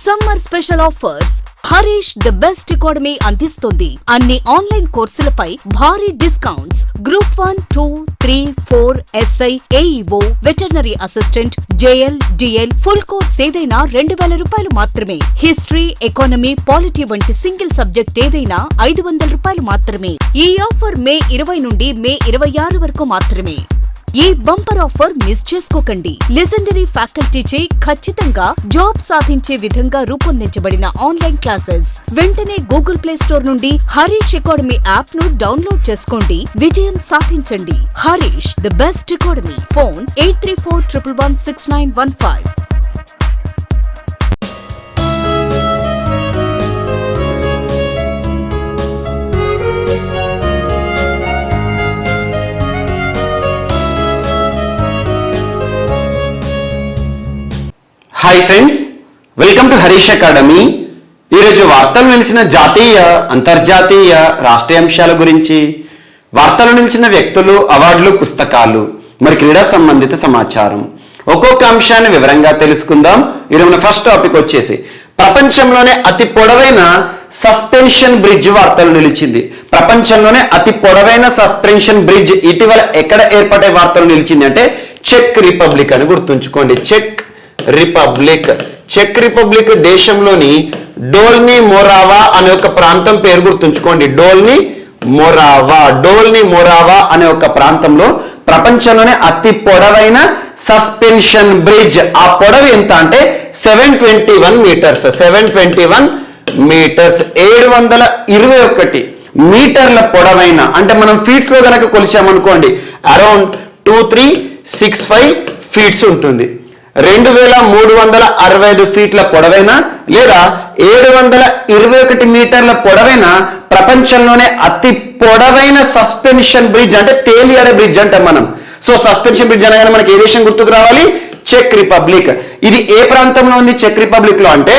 Summer special offers Harish the best academy అందిస్తుంది. అన్ని online కోర్సులపై భారీ discounts. Group 1, 2, 3, 4 SI, AEO, veterinary assistant, JL, DL full course ఏదైనా 2000 రూపాయలు మాత్రమే. హిస్టరీ, ఎకానమీ, పాలిటీ వంటి సింగిల్ సబ్జెక్ట్ ఏదైనా 500 రూపాయలు మాత్రమే. ఈ ఆఫర్ మే 20 నుండి మే 26 వరకు మాత్రమే. ఈ బంపర్ ఆఫర్ మిస్ చేసుకోకండి. లెజెండరీ ఫ్యాకల్టీచే ఖచ్చితంగా జాబ్ సాధించే విధంగా రూపొందించబడిన ఆన్లైన్ క్లాసెస్. వెంటనే గూగుల్ ప్లే స్టోర్ నుండి హరీష్ అకాడమీ యాప్ ను డౌన్లోడ్ చేసుకోండి. విజయం సాధించండి. Harish the best academy. Phone 8341116915. Hi friends, welcome to Harish academy. ఈరోజు వార్తలు నిలిచిన జాతీయ, అంతర్జాతీయ, రాష్ట్రీయ అంశాల గురించి, వార్తలు నిలిచిన వ్యక్తులు, అవార్డులు, పుస్తకాలు, మరి క్రీడా సంబంధిత సమాచారం, ఒక్కొక్క అంశాన్ని వివరంగా తెలుసుకుందాం. ఈరోజు మన ఫస్ట్ టాపిక్ వచ్చేసి ప్రపంచంలోనే అతి పొడవైన సస్పెన్షన్ బ్రిడ్జ్ వార్తలు నిలిచింది. ప్రపంచంలోనే అతి పొడవైన సస్పెన్షన్ బ్రిడ్జ్ ఇటీవల ఎక్కడ ఏర్పడే వార్తలు నిలిచింది అంటే చెక్ రిపబ్లిక్ అని గుర్తుంచుకోండి. చెక్ రిపబ్లిక్ దేశంలోని డోల్నీ మోరావా అనే ఒక ప్రాంతం పేరు గుర్తుంచుకోండి. డోల్నీ మోరావా అనే ఒక ప్రాంతంలో ప్రపంచంలోనే అతి పొడవైన సస్పెన్షన్ బ్రిడ్జ్. ఆ పొడవు ఎంత అంటే 721 మీటర్స్. 721 మీటర్ల పొడవైన, అంటే మనం ఫీట్స్ లో గనక కొలిచామనుకోండి అరౌండ్ 2365 ఫీట్స్ ఉంటుంది. 2365 ఫీట్ల పొడవైన లేదా 721 మీటర్ల పొడవైన ప్రపంచంలోనే అతి పొడవైన సస్పెన్షన్ బ్రిడ్జ్ అంటే తేలియాడే బ్రిడ్జ్ అంటాం మనం. సో సస్పెన్షన్ బ్రిడ్జ్ అనగానే మనకి ఏ దేశం గుర్తుకు రావాలి? చెక్ రిపబ్లిక్. ఇది ఏ ప్రాంతంలో ఉంది చెక్ రిపబ్లిక్ లో అంటే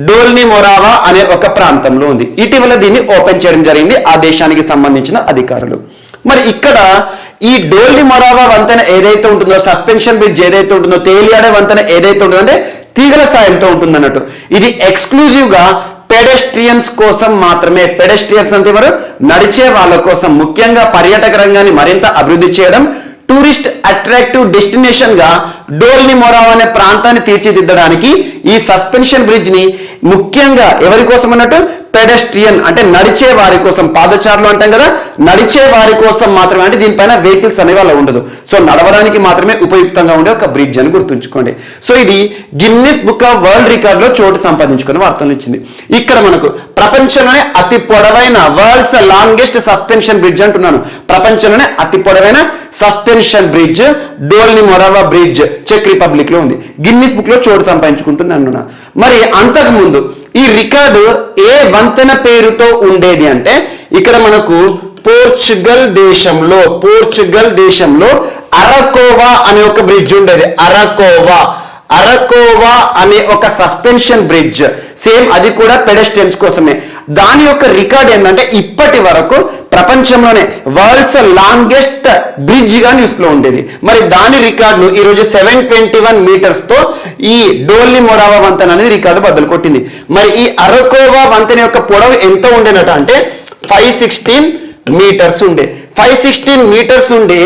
డోల్నీ మోరావా అనే ఒక ప్రాంతంలో ఉంది. ఇటీవల దీన్ని ఓపెన్ చేయడం జరిగింది ఆ దేశానికి సంబంధించిన అధికారులు. మరి ఇక్కడ ఈ డోల్నీ మోరావా వంతెన ఏదైతే ఉంటుందో, సస్పెన్షన్ బ్రిడ్జ్ ఏదైతే ఉంటుందో, తేలియాడే వంతెన ఏదైతే ఉంటుందో అంటే తీగల సాయంతో ఉంటుంది అన్నట్టు. ఇది ఎక్స్క్లూజివ్ గా పెడెస్ట్రియన్స్ కోసం మాత్రమే. పెడెస్ట్రియన్స్ అంటే ఎవరు? నడిచే వాళ్ళ కోసం. ముఖ్యంగా పర్యాటక రంగాన్ని మరింత అభివృద్ధి చేయడం, టూరిస్ట్ అట్రాక్టివ్ డెస్టినేషన్ గా డోల్నీ మోరావా అనే ప్రాంతాన్ని తీర్చిదిద్దడానికి ఈ సస్పెన్షన్ బ్రిడ్జ్ ని ముఖ్యంగా ఎవరి కోసం అన్నట్టు? పెడెస్ట్రియన్ అంటే నడిచే వారి కోసం. పాదచారులు అంటాం కదా, నడిచే వారి కోసం మాత్రమే. అంటే దీనిపైన వెహికల్స్ అనేవి అలా ఉండదు. సో నడవడానికి మాత్రమే ఉపయుక్తంగా ఉండే ఒక బ్రిడ్జ్ అని గుర్తుంచుకోండి. సో ఇది Guinness book of world record లో చోటు సంపాదించుకుని వార్తలు ఇచ్చింది. ఇక్కడ మనకు ప్రపంచంలోనే అతి పొడవైన, వరల్డ్స్ లాంగెస్ట్ సస్పెన్షన్ బ్రిడ్జ్ అంటున్నాను. ప్రపంచంలోనే అతి పొడవైన suspension bridge Dolni Morava bridge చెక్ రిపబ్లిక్ లో ఉంది. గిన్నిస్ బుక్ లో చోటు సంపాదించుకుంటుంది అన్నా. మరి అంతకుముందు ఈ రికార్డు ఏ వంతెన పేరుతో ఉండేది అంటే ఇక్కడ మనకు పోర్చుగల్ దేశంలో అరకోవా అనే ఒక బ్రిడ్జ్ ఉండేది. అరకోవా అనే ఒక సస్పెన్షన్ బ్రిడ్జ్. సేమ్ అది కూడా పెడెస్ట్రియన్స్ కోసమే. దాని యొక్క రికార్డ్ ఏంటంటే ఇప్పటి వరకు ప్రపంచంలోనే వరల్డ్స్ లాంగెస్ట్ బ్రిడ్జ్ గా న్యూస్ లో ఉండేది. మరి దాని రికార్డును ఈరోజు 721 మీటర్స్ తో ఈ డోల్నీ మోరావా వంతెన అనేది రికార్డు బద్దలు కొట్టింది. మరి ఈ అరకోవా వంతెన యొక్క పొడవు ఎంత ఉండేనట అంటే 516 మీటర్స్ ఉండే. 516 మీటర్స్ ఉండే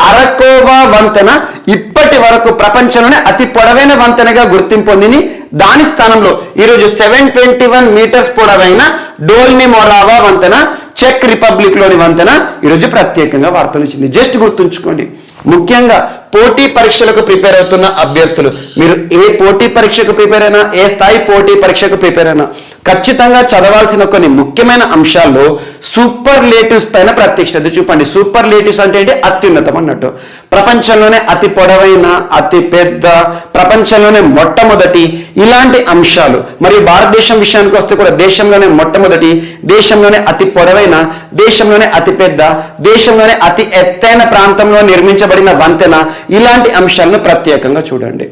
అరకోవా వంతెన ఇప్పటి వరకు ప్రపంచంలోనే అతి పొడవైన వంతెనగా గుర్తింపు పొందింది. దాని స్థానంలో ఈరోజు 721 మీటర్స్ పొడవైన డోల్నీ మోరావా వంతెన చెక్ రిపబ్లిక్ లోని వంతెన ఈరోజు ప్రత్యేకంగా వార్తలు ఇచ్చింది. జస్ట్ గుర్తుంచుకోండి. ముఖ్యంగా పోటీ పరీక్షలకు ప్రిపేర్ అవుతున్న అభ్యర్థులు, మీరు ఏ పోటీ పరీక్షకు ప్రిపేర్ అయినా, ఏ స్థాయి పోటీ పరీక్షకు ప్రిపేర్ అయినా ఖచ్చితంగా చదవాల్సిన కొన్ని ముఖ్యమైన అంశాల్లో సూపర్లేటివ్స్ పైన ప్రత్యేక శ్రద్ధ చూపండి. సూపర్లేటివ్స్ అంటే ఏంటి? అత్యున్నతం అన్నట్టు. ప్రపంచంలోనే అతి పొడవైన, అతి పెద్ద, ప్రపంచంలోనే మొట్టమొదటి, ఇలాంటి అంశాలు. మరియు భారతదేశం విషయానికి వస్తే కూడా దేశంలోనే మొట్టమొదటి, దేశంలోనే అతి పొడవైన, దేశంలోనే అతి పెద్ద, దేశంలోనే అతి ఎత్తైన ప్రాంతంలో నిర్మించబడిన వంతెన, ఇలాంటి అంశాలను ప్రత్యేకంగా చూడండి.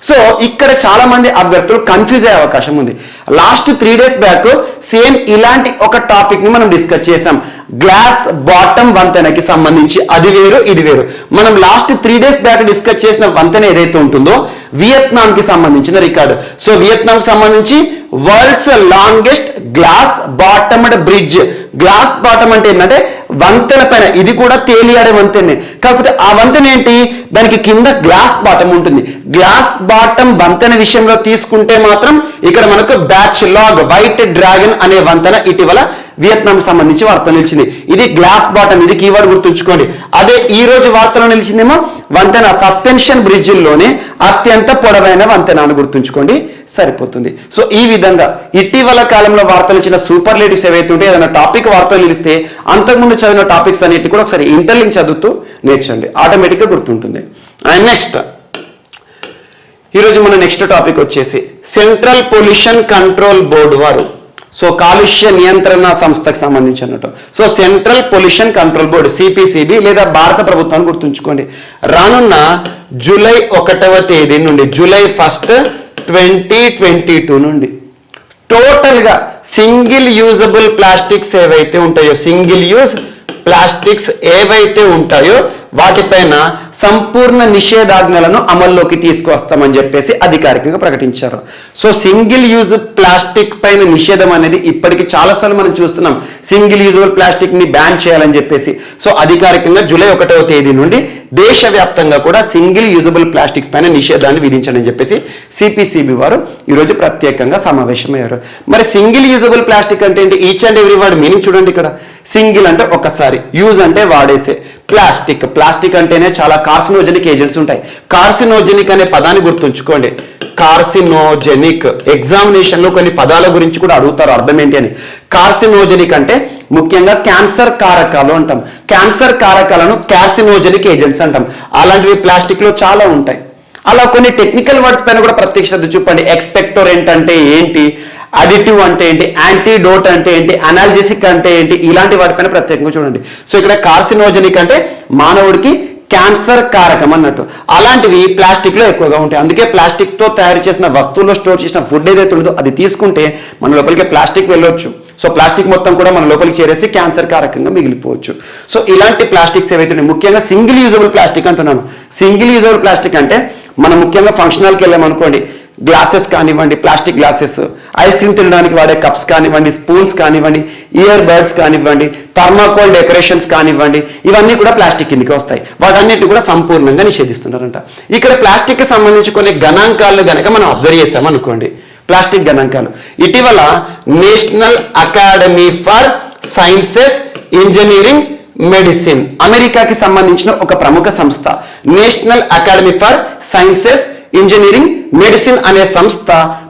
సో ఇక్కడ చాలా మంది అభ్యర్థులు కన్ఫ్యూజ్ అయ్యే అవకాశం ఉంది. లాస్ట్ 3 days బ్యాక్ సేమ్ ఇలాంటి ఒక టాపిక్ ని మనం డిస్కస్ చేసాం. గ్లాస్ బాటమ్ వంతెనకి సంబంధించి అది వేరు ఇది వేరు. మనం లాస్ట్ 3 days బ్యాక్ డిస్కస్ చేసిన వంతెన ఏదైతే ఉంటుందో వియత్నాం కి సంబంధించిన రికార్డు. సో వియత్నాం కి సంబంధించి world's longest glass bottomed bridge. Glass bottom అంటే ఏంటంటే వంతెన పైన, ఇది కూడా తేలియాడే వంతెనే, కాకపోతే ఆ వంతెన ఏంటి, దానికి కింద గ్లాస్ బాటమ్ ఉంటుంది. గ్లాస్ బాటమ్ వంతెన విషయంలో తీసుకుంటే మాత్రం ఇక్కడ మనకు బ్యాచ్ లాగ్ వైట్ డ్రాగన్ అనే వంతెన ఇటీవల వియత్నాం సంబంధించి వార్తలు నిలిచింది. ఇది గ్లాస్ బాటమ్, ఇది కీవర్డ్ గుర్తుంచుకోండి. అదే ఈ రోజు వార్తలో నిలిచిందేమో వంతెన సస్పెన్షన్ బ్రిడ్జిల్లోనే అత్యంత పొడవైన వంతెన అని గుర్తుంచుకోండి, సరిపోతుంది. సో ఈ విధంగా ఇటీవల కాలంలో వార్తలు ఇచ్చిన సూపర్లేటివ్స్ ఏవైతే ఉంటే ఏదైనా టాపిక్ వార్తలు నిలిస్తే అంతకుముందు చదివిన టాపిక్స్ అన్నిటి కూడా ఒకసారి ఇంటర్లింక్ చదువుతూ నేర్చండి, ఆటోమేటిక్గా గుర్తుంటుంది. అండ్ నెక్స్ట్ ఈరోజు మన నెక్స్ట్ టాపిక్ వచ్చేసి సెంట్రల్ పొల్యూషన్ కంట్రోల్ బోర్డు వారు, సో కాలుష్య నియంత్రణ సంస్థకు సంబంధించి అన్నట్టు. So central pollution control board CPCB లేదా భారత ప్రభుత్వాన్ని గుర్తుంచుకోండి. రానున్న జూలై 1వ తేదీ నుండి జూలై 1, 2022 నుండి టోటల్గా సింగిల్ యూజబుల్ ప్లాస్టిక్స్ ఏవైతే ఉంటాయో, సింగిల్ యూజ్ ప్లాస్టిక్స్ ఏవైతే ఉంటాయో వాటిపైన సంపూర్ణ నిషేధాజ్ఞలను అమల్లోకి తీసుకొస్తామని చెప్పేసి అధికారికంగా ప్రకటించారు. సో సింగిల్ యూజ్ ప్లాస్టిక్ పైన నిషేధం అనేది ఇప్పటికి చాలాసార్లు మనం చూస్తున్నాం, సింగిల్ యూజబుల్ ప్లాస్టిక్ ని బ్యాన్ చేయాలని చెప్పేసి. సో అధికారికంగా జూలై 1వ తేదీ నుండి దేశవ్యాప్తంగా కూడా సింగిల్ యూజబుల్ ప్లాస్టిక్స్ పైన నిషేధాన్ని విధించండి అని చెప్పేసి సిపిసిబి వారు ఈరోజు ప్రత్యేకంగా సమావేశమయ్యారు. మరి సింగిల్ యూజబుల్ ప్లాస్టిక్ అంటే ఏంటి? Each and every word meaning చూడండి. ఇక్కడ సింగిల్ అంటే ఒకసారి, యూజ్ అంటే వాడేసే, ప్లాస్టిక్ అంటేనే చాలా కార్సినోజెనిక్ ఏజెంట్స్ ఉంటాయి. కార్సినోజెనిక్ అనే పదాన్ని గుర్తుంచుకోండి. కార్సినోజెనిక్ ఎగ్జామినేషన్ లో కొన్ని పదాల గురించి కూడా అడుగుతారు, అర్థం ఏంటి అని. కార్సినోజెనిక్ అంటే ముఖ్యంగా క్యాన్సర్ కారకాలు అంటాం. క్యాన్సర్ కారకాలను కార్సినోజెనిక్ ఏజెంట్స్ అంటాం. అలాంటివి ప్లాస్టిక్ లో చాలా ఉంటాయి. అలా కొన్ని టెక్నికల్ వర్డ్స్ పైన కూడా ప్రత్యేక శ్రద్ధ చూపండి. ఎక్స్పెక్టోరెంట్ అంటే ఏంటి, అడిటివ్ అంటే ఏంటి, యాంటీడోట్ అంటే ఏంటి, అనాల్జెసిక్ అంటే ఏంటి, ఇలాంటి వాటిపైన ప్రత్యేకంగా చూడండి. సో ఇక్కడ కార్సినోజెనిక్ అంటే మానవుడికి క్యాన్సర్ కారకం అన్నట్టు. అలాంటివి ప్లాస్టిక్ లో ఎక్కువగా ఉంటాయి. అందుకే ప్లాస్టిక్ తో తయారు చేసిన వస్తువుల్లో స్టోర్ చేసిన ఫుడ్ ఏదైతే ఉందో అది తీసుకుంటే మన లోపలికి ప్లాస్టిక్ వెళ్ళొచ్చు. సో ప్లాస్టిక్ మొత్తం కూడా మన లోపలికి చేరేసి క్యాన్సర్ కారకంగా మిగిలిపోవచ్చు. సో ఇలాంటి ప్లాస్టిక్స్ ఏవైతే ఉన్నాయి, ముఖ్యంగా సింగిల్ యూజబుల్ ప్లాస్టిక్ అంటున్నాను. సింగిల్ యూజబుల్ ప్లాస్టిక్ అంటే మనం ముఖ్యంగా ఫంక్షనల్కి వెళ్ళామనుకోండి, గ్లాసెస్ కానివ్వండి, ప్లాస్టిక్ గ్లాసెస్, ఐస్ క్రీమ్ తినడానికి వాడే కప్స్ కానివ్వండి, స్పూన్స్ కానివ్వండి, ఇయర్ బడ్స్ కానివ్వండి, థర్మాకోల్ డెకరేషన్స్ కానివ్వండి, ఇవన్నీ కూడా ప్లాస్టిక్ కిందకి వస్తాయి. వాటన్నిటిని కూడా సంపూర్ణంగా నిషేధిస్తున్నారంట. ఇక్కడ ప్లాస్టిక్ కి సంబంధించి కొన్ని గణాంకాలు కనుక మనం అబ్జర్వ్ చేస్తామనుకోండి, ప్లాస్టిక్ గణాంకాలు. ఇటీవల national academy for sciences, engineering, medicine, అమెరికాకి సంబంధించిన ఒక ప్రముఖ సంస్థ national academy for sciences, engineering, medicine అనే సంస్థ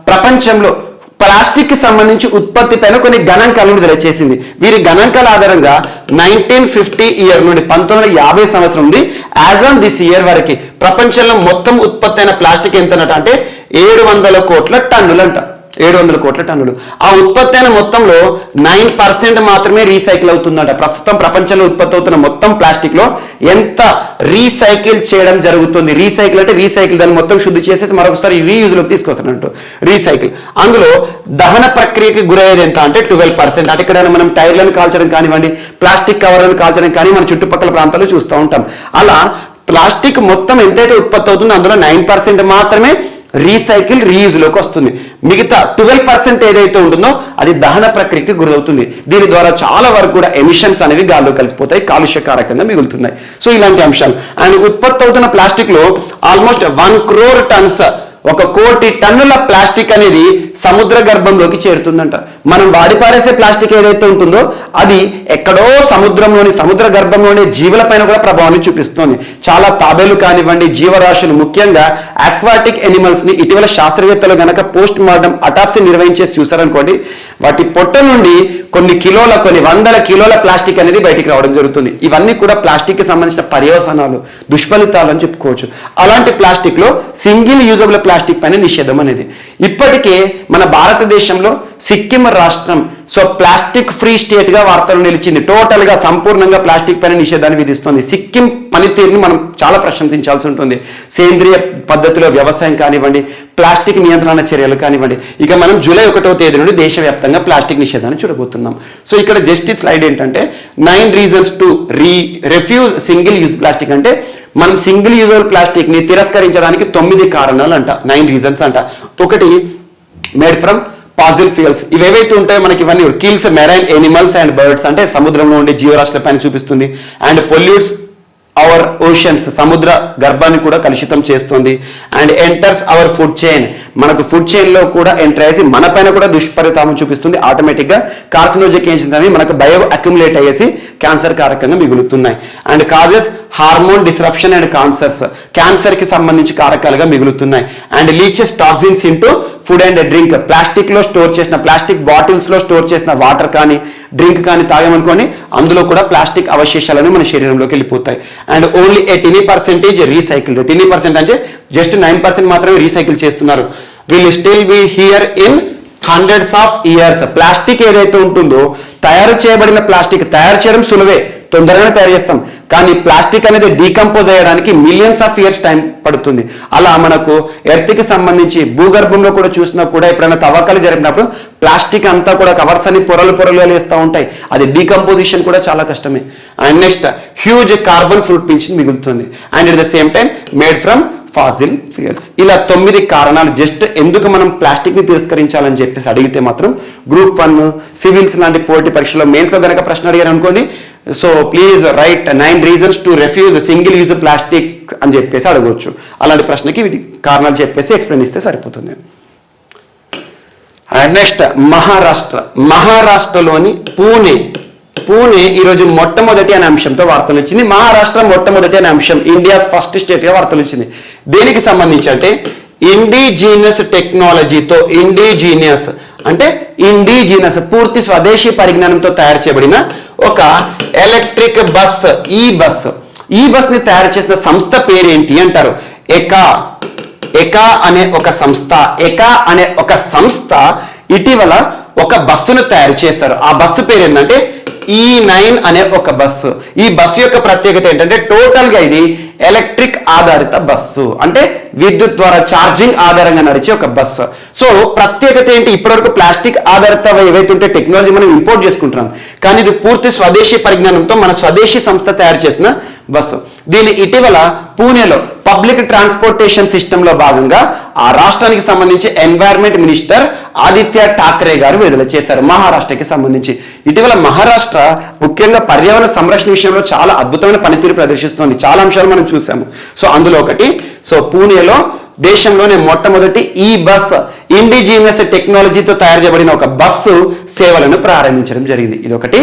ప్రపంచంలో ప్లాస్టిక్ కి సంబంధించి ఉత్పత్తి పైన కొన్ని గణాంకాలను విడుదల చేసింది. వీరి గణాంకాల ఆధారంగా 1950 ఇయర్ నుండి 1950 సంవత్సరం నుండి యాజ్ ఆన్ దిస్ ఇయర్ వరకు ప్రపంచంలో మొత్తం ఉత్పత్తి అయిన ప్లాస్టిక్ ఎంతనట అంటే 700 కోట్ల టన్నులు అంట. 700 కోట్ల టన్నులు. ఆ ఉత్పత్తి అయిన మొత్తంలో 9% మాత్రమే రీసైకిల్ అవుతుందట. ప్రస్తుతం ప్రపంచంలో ఉత్పత్తి అవుతున్న మొత్తం ప్లాస్టిక్ లో ఎంత రీసైకిల్ చేయడం జరుగుతుంది? రీసైకిల్ అంటే రీసైకిల్, దాన్ని మొత్తం శుద్ధి చేసేసి మరొకసారి రీయూజ్ లోకి తీసుకొస్తున్నట్టు రీసైకిల్. అందులో దహన ప్రక్రియకి గురయ్యేది ఎంత అంటే 12%. అంటే ఇక్కడ మనం టైర్లను కాల్చడం కానివ్వండి, ప్లాస్టిక్ కవర్లను కాల్చడం కానీ మన చుట్టుపక్కల ప్రాంతాల్లో చూస్తూ ఉంటాం. అలా ప్లాస్టిక్ మొత్తం ఎంతైతే ఉత్పత్తి అవుతుందో అందులో 9% మాత్రమే రీసైకిల్, రీయూజ్ లోకి వస్తుంది. మిగతా 12% ఏదైతే ఉంటుందో అది దహన ప్రక్రియకి గురవుతుంది. దీని ద్వారా చాలా వరకు కూడా ఎమిషన్స్ అనేవి గాల్లో కలిసిపోతాయి, కాలుష్యకారకంగా మిగులుతున్నాయి. సో ఇలాంటి అంశాలు. అండ్ ఉత్పత్తి అవుతున్న ప్లాస్టిక్ లో ఆల్మోస్ట్ 1 crore tons, 1 కోటి టన్నుల ప్లాస్టిక్ అనేది సముద్ర గర్భంలోకి చేరుతుందంట. మనం వాడి పారేసే ప్లాస్టిక్ ఏదైతే ఉంటుందో అది ఎక్కడో సముద్ర గర్భంలోని జీవులపైన కూడా ప్రభావాన్ని చూపిస్తుంది. చాలా తాబేలు కానివ్వండి, జీవరాశులు, ముఖ్యంగా అక్వాటిక్ ఎనిమల్స్ ని ఇటీవల శాస్త్రవేత్తలు గనక పోస్ట్ మార్టం అటాప్సీ నిర్వహించేసి చూసారనుకోండి, వాటి పొట్ట నుండి కొన్ని వందల కిలోల ప్లాస్టిక్ అనేది బయటికి రావడం జరుగుతుంది. ఇవన్నీ కూడా ప్లాస్టిక్ కి సంబంధించిన పర్యవసానాలు, దుష్ఫలితాలు అని చెప్పుకోవచ్చు. అలాంటి ప్లాస్టిక్ లో సింగిల్ యూజబుల్ ప్లాస్టిక్ పైన నిషేధం అనేది. ఇప్పటికే మన భారతదేశంలో సిక్కిం రాష్ట్రం సో ప్లాస్టిక్ ఫ్రీ స్టేట్ గా వార్తలు నిలిచింది. టోటల్ గా సంపూర్ణంగా ప్లాస్టిక్ పైన నిషేధాన్ని విధిస్తుంది. సిక్కిం పనితీరుని మనం చాలా ప్రశంసించాల్సి ఉంటుంది. సేంద్రియ పద్ధతిలో వ్యవసాయం కానివ్వండి, ప్లాస్టిక్ నియంత్రణ చర్యలు కానివ్వండి. ఇక మనం జూలై 1వ తేదీ నుండి దేశవ్యాప్తంగా ప్లాస్టిక్ నిషేధాన్ని చూడబోతున్నాం. సో ఇక్కడ జస్ట్ స్లైడ్ ఏంటంటే 9 reasons to refuse single use plastic. అంటే మనం సింగిల్ యూజర్ ప్లాస్టిక్ ని తిరస్కరించడానికి 9 కారణాలు అంట, 9 reasons అంట. ఒకటి, మేడ్ ఫ్రమ్ ఫాసిల్ ఫ్యూయల్స్. ఇవేవైతే ఉంటాయో మనకి ఇవన్నీ kills marine animals and birds, అంటే సముద్రంలో ఉండే జీవరాశుల పైన చూపిస్తుంది. అండ్ పొల్యూట్స్ అవర్ ఓషన్స్, సముద్ర గర్భాన్ని కూడా కలుషితం చేస్తుంది. And enters our food chain, మనకు ఫుడ్ చైన్ లో కూడా ఎంటర్ అయ్యేసి మన పైన కూడా దుష్పరితామం చూపిస్తుంది. ఆటోమేటిక్ గా కార్సినోజెనిక్ ఏజెంట్స్ అనేవి మనకు బయో అక్యుములేట్ అయ్యేసి క్యాన్సర్ కారకంగా మిగులుతున్నాయి. And causes hormone disruption and cancer కి సంబంధించి కారకాలుగా మిగులుతున్నాయి. And leaches toxins into food and drink, plastic లో స్టోర్ చేసిన ప్లాస్టిక్ బాటిల్స్ లో స్టోర్ చేసిన వాటర్ కానీ డ్రింక్ కానీ తాగామనుకోండి, అందులో కూడా ప్లాస్టిక్ అవశేషాలను మన శరీరంలోకి వెళ్ళిపోతాయి. And only A 10% recycled. 10% అంటే జస్ట్ 9% మాత్రమే రీసైకిల్ చేస్తున్నారు. Will still be here in hundreds of years. Plastic ఏదైతే ఉంటుందో, తయారు చేయబడిన ప్లాస్టిక్ తయారు చేయడం సులువే, తొందరగానే తయారు చేస్తాం. కానీ ప్లాస్టిక్ అనేది డీకంపోజ్ అయ్యడానికి మిలియన్స్ ఆఫ్ ఇయర్స్ టైం పడుతుంది. అలా మనకు ఎర్త్కి సంబంధించి భూగర్భంలో కూడా చూసినా కూడా ఎప్పుడైనా తవ్వకాలు జరిపినప్పుడు ప్లాస్టిక్ అంతా కూడా కవర్స్ అని పొరలు వేస్తూ ఉంటాయి. అది డీకంపోజిషన్ కూడా చాలా కష్టమే. And next, huge carbon footprints మిగులుతుంది. And at the same time made from fossil fuels. ఇలా 9 కారణాలు. జస్ట్ ఎందుకు మనం ప్లాస్టిక్ ని తిరస్కరించాలని చెప్పేసి అడిగితే మాత్రం గ్రూప్ 1 సివిల్స్ లాంటి పోటీ పరీక్షలో మెయిన్స్ లో కనుక ప్రశ్న అడిగారు అనుకోండి, so please right 9 reasons to refuse single use plastic అని చెప్పేసి అడగవచ్చు. అలాంటి ప్రశ్నకి వీటి కారణాలు చెప్పేసి ఎక్స్ప్లెయిన్ ఇస్తే సరిపోతుంది. అండ్ నెక్స్ట్, మహారాష్ట్రలోని పూణే ఈరోజు మొట్టమొదటి అనే అంశంతో వార్తలు వచ్చింది. మహారాష్ట్ర మొట్టమొదటి అనే అంశం ఇండియాస్ ఫస్ట్ స్టేట్ గా వార్తలు వచ్చింది. దేనికి సంబంధించి అంటే ఇండిజీనియస్ టెక్నాలజీతో, ఇండిజీనియస్ అంటే ఇండిజీనియస్ పూర్తి స్వదేశీ పరిజ్ఞానంతో తయారు చేయబడిన ఒక ఎలక్ట్రిక్ బస్, ఈ బస్ ని తయారు చేసిన సంస్థ పేరేంటి అంటారు. ఎకా అనే ఒక సంస్థ ఇటీవల ఒక బస్సును తయారు చేశారు. ఆ బస్సు పేరు ఏంటంటే E9 అనే ఒక బస్సు. ఈ బస్సు యొక్క ప్రత్యేకత ఏంటంటే టోటల్ గా ఇది ఎలక్ట్రిక్ ఆధారిత బస్సు, అంటే విద్యుత్ ద్వారా ఛార్జింగ్ ఆధారంగా నడిచే ఒక బస్సు. సో ప్రత్యేకత ఏంటి? ఇప్పటివరకు ప్లాస్టిక్ ఆధారిత ఏవైతే ఉంటే టెక్నాలజీ మనం ఇంపోర్ట్ చేసుకుంటున్నాం, కానీ ఇది పూర్తి స్వదేశీ పరిజ్ఞానంతో మన స్వదేశీ సంస్థ తయారు చేసిన బస్సు. దీన్ని ఇటీవల పూణేలో పబ్లిక్ ట్రాన్స్పోర్టేషన్ సిస్టమ్ లో భాగంగా ఆ రాష్ట్రానికి సంబంధించి ఎన్వైరన్మెంట్ మినిస్టర్ ఆదిత్య ఠాక్రే గారు విడుదల చేశారు. మహారాష్ట్రకి సంబంధించి ఇటీవల మహారాష్ట్ర ముఖ్యంగా పర్యావరణ సంరక్షణ విషయంలో చాలా అద్భుతమైన పనితీరు ప్రదర్శిస్తోంది. చాలా అంశాలు మనం చూసాము. సో అందులో ఒకటి, సో పూణేలో దేశంలోనే మొట్టమొదటి ఈ బస్ ఇండిజీనియస్ టెక్నాలజీతో తయారు చేయబడిన ఒక బస్సు సేవలను ప్రారంభించడం జరిగింది. ఇది ఒకటి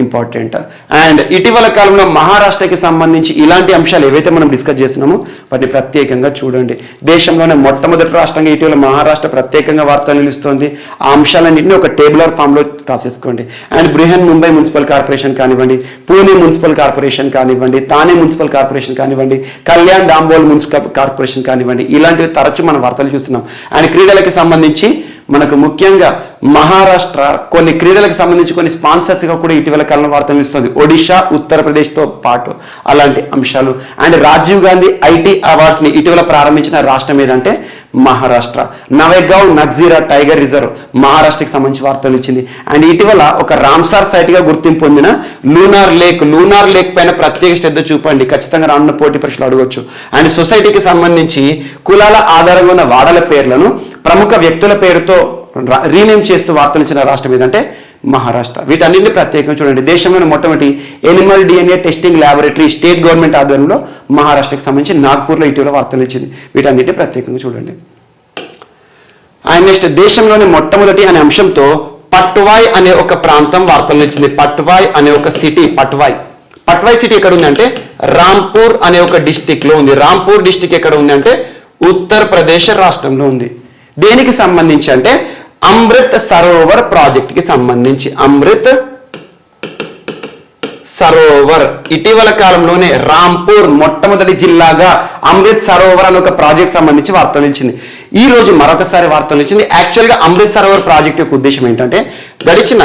ఇంపార్టెంట్. అండ్ ఇటీవల కాలంలో మహారాష్ట్రకి సంబంధించి ఇలాంటి అంశాలు ఏవైతే మనం డిస్కస్ చేస్తున్నామో వాటిని ప్రత్యేకంగా చూడండి. దేశంలోనే మొట్టమొదటి రాష్ట్రంగా ఇటీవల మహారాష్ట్ర ప్రత్యేకంగా వార్తలు నిలుస్తోంది. ఆ అంశాలన్నింటినీ ఒక టేబులర్ ఫామ్ లో రాసేసుకోండి. And Brihan Mumbai municipal corporation కానివ్వండి, పూణే మున్సిపల్ కార్పొరేషన్ కానివ్వండి, తానే మున్సిపల్ కార్పొరేషన్ కానివ్వండి, కళ్యాణ్ డాంబోల్ మున్సిపల్ కార్పొరేషన్ కానివ్వండి, ఇలాంటివి తరచూ మనం వార్తలు చూస్తున్నాం. అండ్ క్రీడలకి సంబంధించి మనకు ముఖ్యంగా మహారాష్ట్ర కొన్ని క్రీడలకు సంబంధించి కొన్ని స్పాన్సర్స్ గా కూడా ఇటీవల కాలంలో వార్తలు ఇస్తుంది. ఒడిషా, ఉత్తరప్రదేశ్ తో పాటు అలాంటి అంశాలు. And Rajiv Gandhi IT awards ని ఇటీవల ప్రారంభించిన రాష్ట్రం ఏదంటే మహారాష్ట్ర. నవేగావ్ నగ్జీరా టైగర్ రిజర్వ్ మహారాష్ట్రకి సంబంధించి వార్తలు ఇచ్చింది. అండ్ ఇటీవల ఒక రామ్సార్ సైట్ గా గుర్తింపు పొందిన లూనార్ లేక్ పైన ప్రత్యేక శ్రద్ధ చూపండి. ఖచ్చితంగా రానున్న పోటీ పరీక్షలు అడగవచ్చు. అండ్ సొసైటీకి సంబంధించి కులాల ఆధారంగా ఉన్న వాడల పేర్లను ప్రముఖ వ్యక్తుల పేరుతో రీనేమ్ చేస్తూ వార్తలు ఇచ్చిన రాష్ట్రం ఏదంటే మహారాష్ట్ర. వీటన్నింటినీ ప్రత్యేకంగా చూడండి. దేశంలోని మొట్టమొదటి Animal DNA testing laboratory state government ఆధ్వర్యంలో మహారాష్ట్రకి సంబంధించి నాగ్పూర్లో ఇటీవల వార్తలు ఇచ్చింది. వీటన్నిటిని ప్రత్యేకంగా చూడండి. అండ్ నెక్స్ట్, దేశంలోని మొట్టమొదటి అనే అంశంతో పట్వాయ్ అనే ఒక ప్రాంతం వార్తలు ఇచ్చింది. పట్వాయ్ అనే ఒక సిటీ, పట్వాయ్ సిటీ ఎక్కడ ఉంది అంటే రాంపూర్ అనే ఒక డిస్టిక్ లో ఉంది. రాంపూర్ డిస్టిక్ ఎక్కడ ఉంది అంటే ఉత్తరప్రదేశ్ రాష్ట్రంలో ఉంది. దేనికి సంబంధించి అంటే అమృత్ సరోవర్ ప్రాజెక్ట్ కి సంబంధించి, అమృత్ సరోవర్. ఇటీవల కాలంలోనే రాంపూర్ మొట్టమొదటి జిల్లాగా అమృత్ సరోవర్ అనే ఒక ప్రాజెక్ట్ సంబంధించి వార్తలు ఇచ్చింది. ఈ రోజు మరొకసారి వార్తలు ఇచ్చింది. యాక్చువల్గా అమృత్ సరోవర్ ప్రాజెక్ట్ యొక్క ఉద్దేశం ఏంటంటే గడిచిన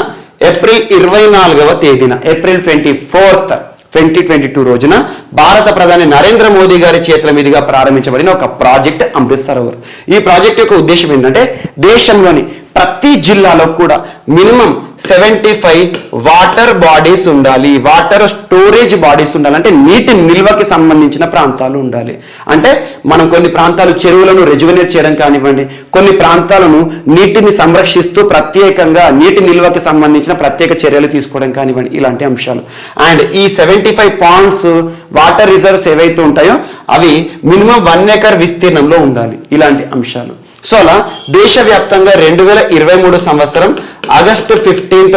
ఏప్రిల్ 24వ తేదీన ఏప్రిల్ 24th 2022 రోజున భారత ప్రధాని నరేంద్ర మోదీ గారి చేతుల మీదుగా ప్రారంభించబడిన ఒక ప్రాజెక్ట్ అమృత్ సరోవర్. ఈ ప్రాజెక్ట్ యొక్క ఉద్దేశం ఏంటంటే దేశంలోని ప్రతి జిల్లాలో కూడా మినిమం 75 వాటర్ బాడీస్ ఉండాలి, వాటర్ స్టోరేజ్ బాడీస్ ఉండాలి. అంటే నీటి నిల్వకి సంబంధించిన ప్రాంతాలు ఉండాలి. అంటే మనం కొన్ని ప్రాంతాలు చెరువులను రెజ్యువనేట్ చేయడం కానివ్వండి, కొన్ని ప్రాంతాలను నీటిని సంరక్షిస్తూ ప్రత్యేకంగా నీటి నిల్వకి సంబంధించిన ప్రత్యేక చర్యలు తీసుకోవడం కానివ్వండి, ఇలాంటి అంశాలు. అండ్ ఈ 75 పాయింట్స్ వాటర్ రిజర్వ్స్ ఏవైతే ఉంటాయో అవి మినిమం 1 ఎకర్ విస్తీర్ణంలో ఉండాలి, ఇలాంటి అంశాలు. సో అలా దేశవ్యాప్తంగా 2023 సంవత్సరం ఆగస్టు 15th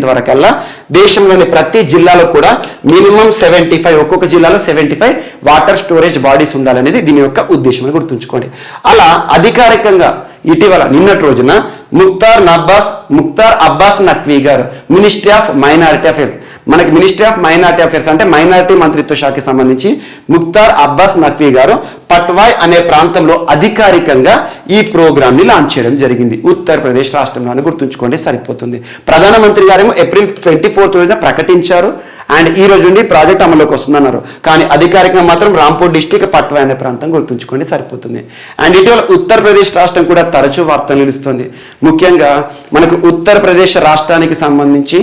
వరకల్లా దేశంలోని ప్రతి జిల్లాలో కూడా మినిమం 75, ఒక్కొక్క జిల్లాలో 75 వాటర్ స్టోరేజ్ బాడీస్ ఉండాలనేది దీని యొక్క ఉద్దేశం అని గుర్తుంచుకోండి. అలా అధికారికంగా ఇటీవల నిన్నటి రోజున ముక్తార్ అబ్బాస్ నఖ్వీ గారు మినిస్ట్రీ ఆఫ్ మైనారిటీ అఫేర్స్, మనకి మినిస్ట్రీ ఆఫ్ మైనారిటీ అఫేర్స్ అంటే మైనారిటీ మంత్రిత్వ శాఖకి సంబంధించి ముక్తార్ అబ్బాస్ నఖ్వీ గారు పట్వాయ్ అనే ప్రాంతంలో అధికారికంగా ఈ ప్రోగ్రామ్ ని లాంచ్ చేయడం జరిగింది. ఉత్తరప్రదేశ్ రాష్ట్రంలో గుర్తుంచుకోండి సరిపోతుంది. ప్రధానమంత్రి గారేమో ఏప్రిల్ 24th రోజున ప్రకటించారు అండ్ ఈ రోజు నుండి ప్రాజెక్ట్ అమలులోకి వస్తుందన్నారు. కానీ అధికారికంగా మాత్రం రాంపూర్ డిస్టిక్ పట్వాయ్ అనే ప్రాంతం గుర్తుంచుకోండి సరిపోతుంది. అండ్ ఇటీవల ఉత్తరప్రదేశ్ రాష్ట్రం కూడా తరచూ వార్తలు నిలుస్తుంది. ముఖ్యంగా మనకు ఉత్తరప్రదేశ్ రాష్ట్రానికి సంబంధించి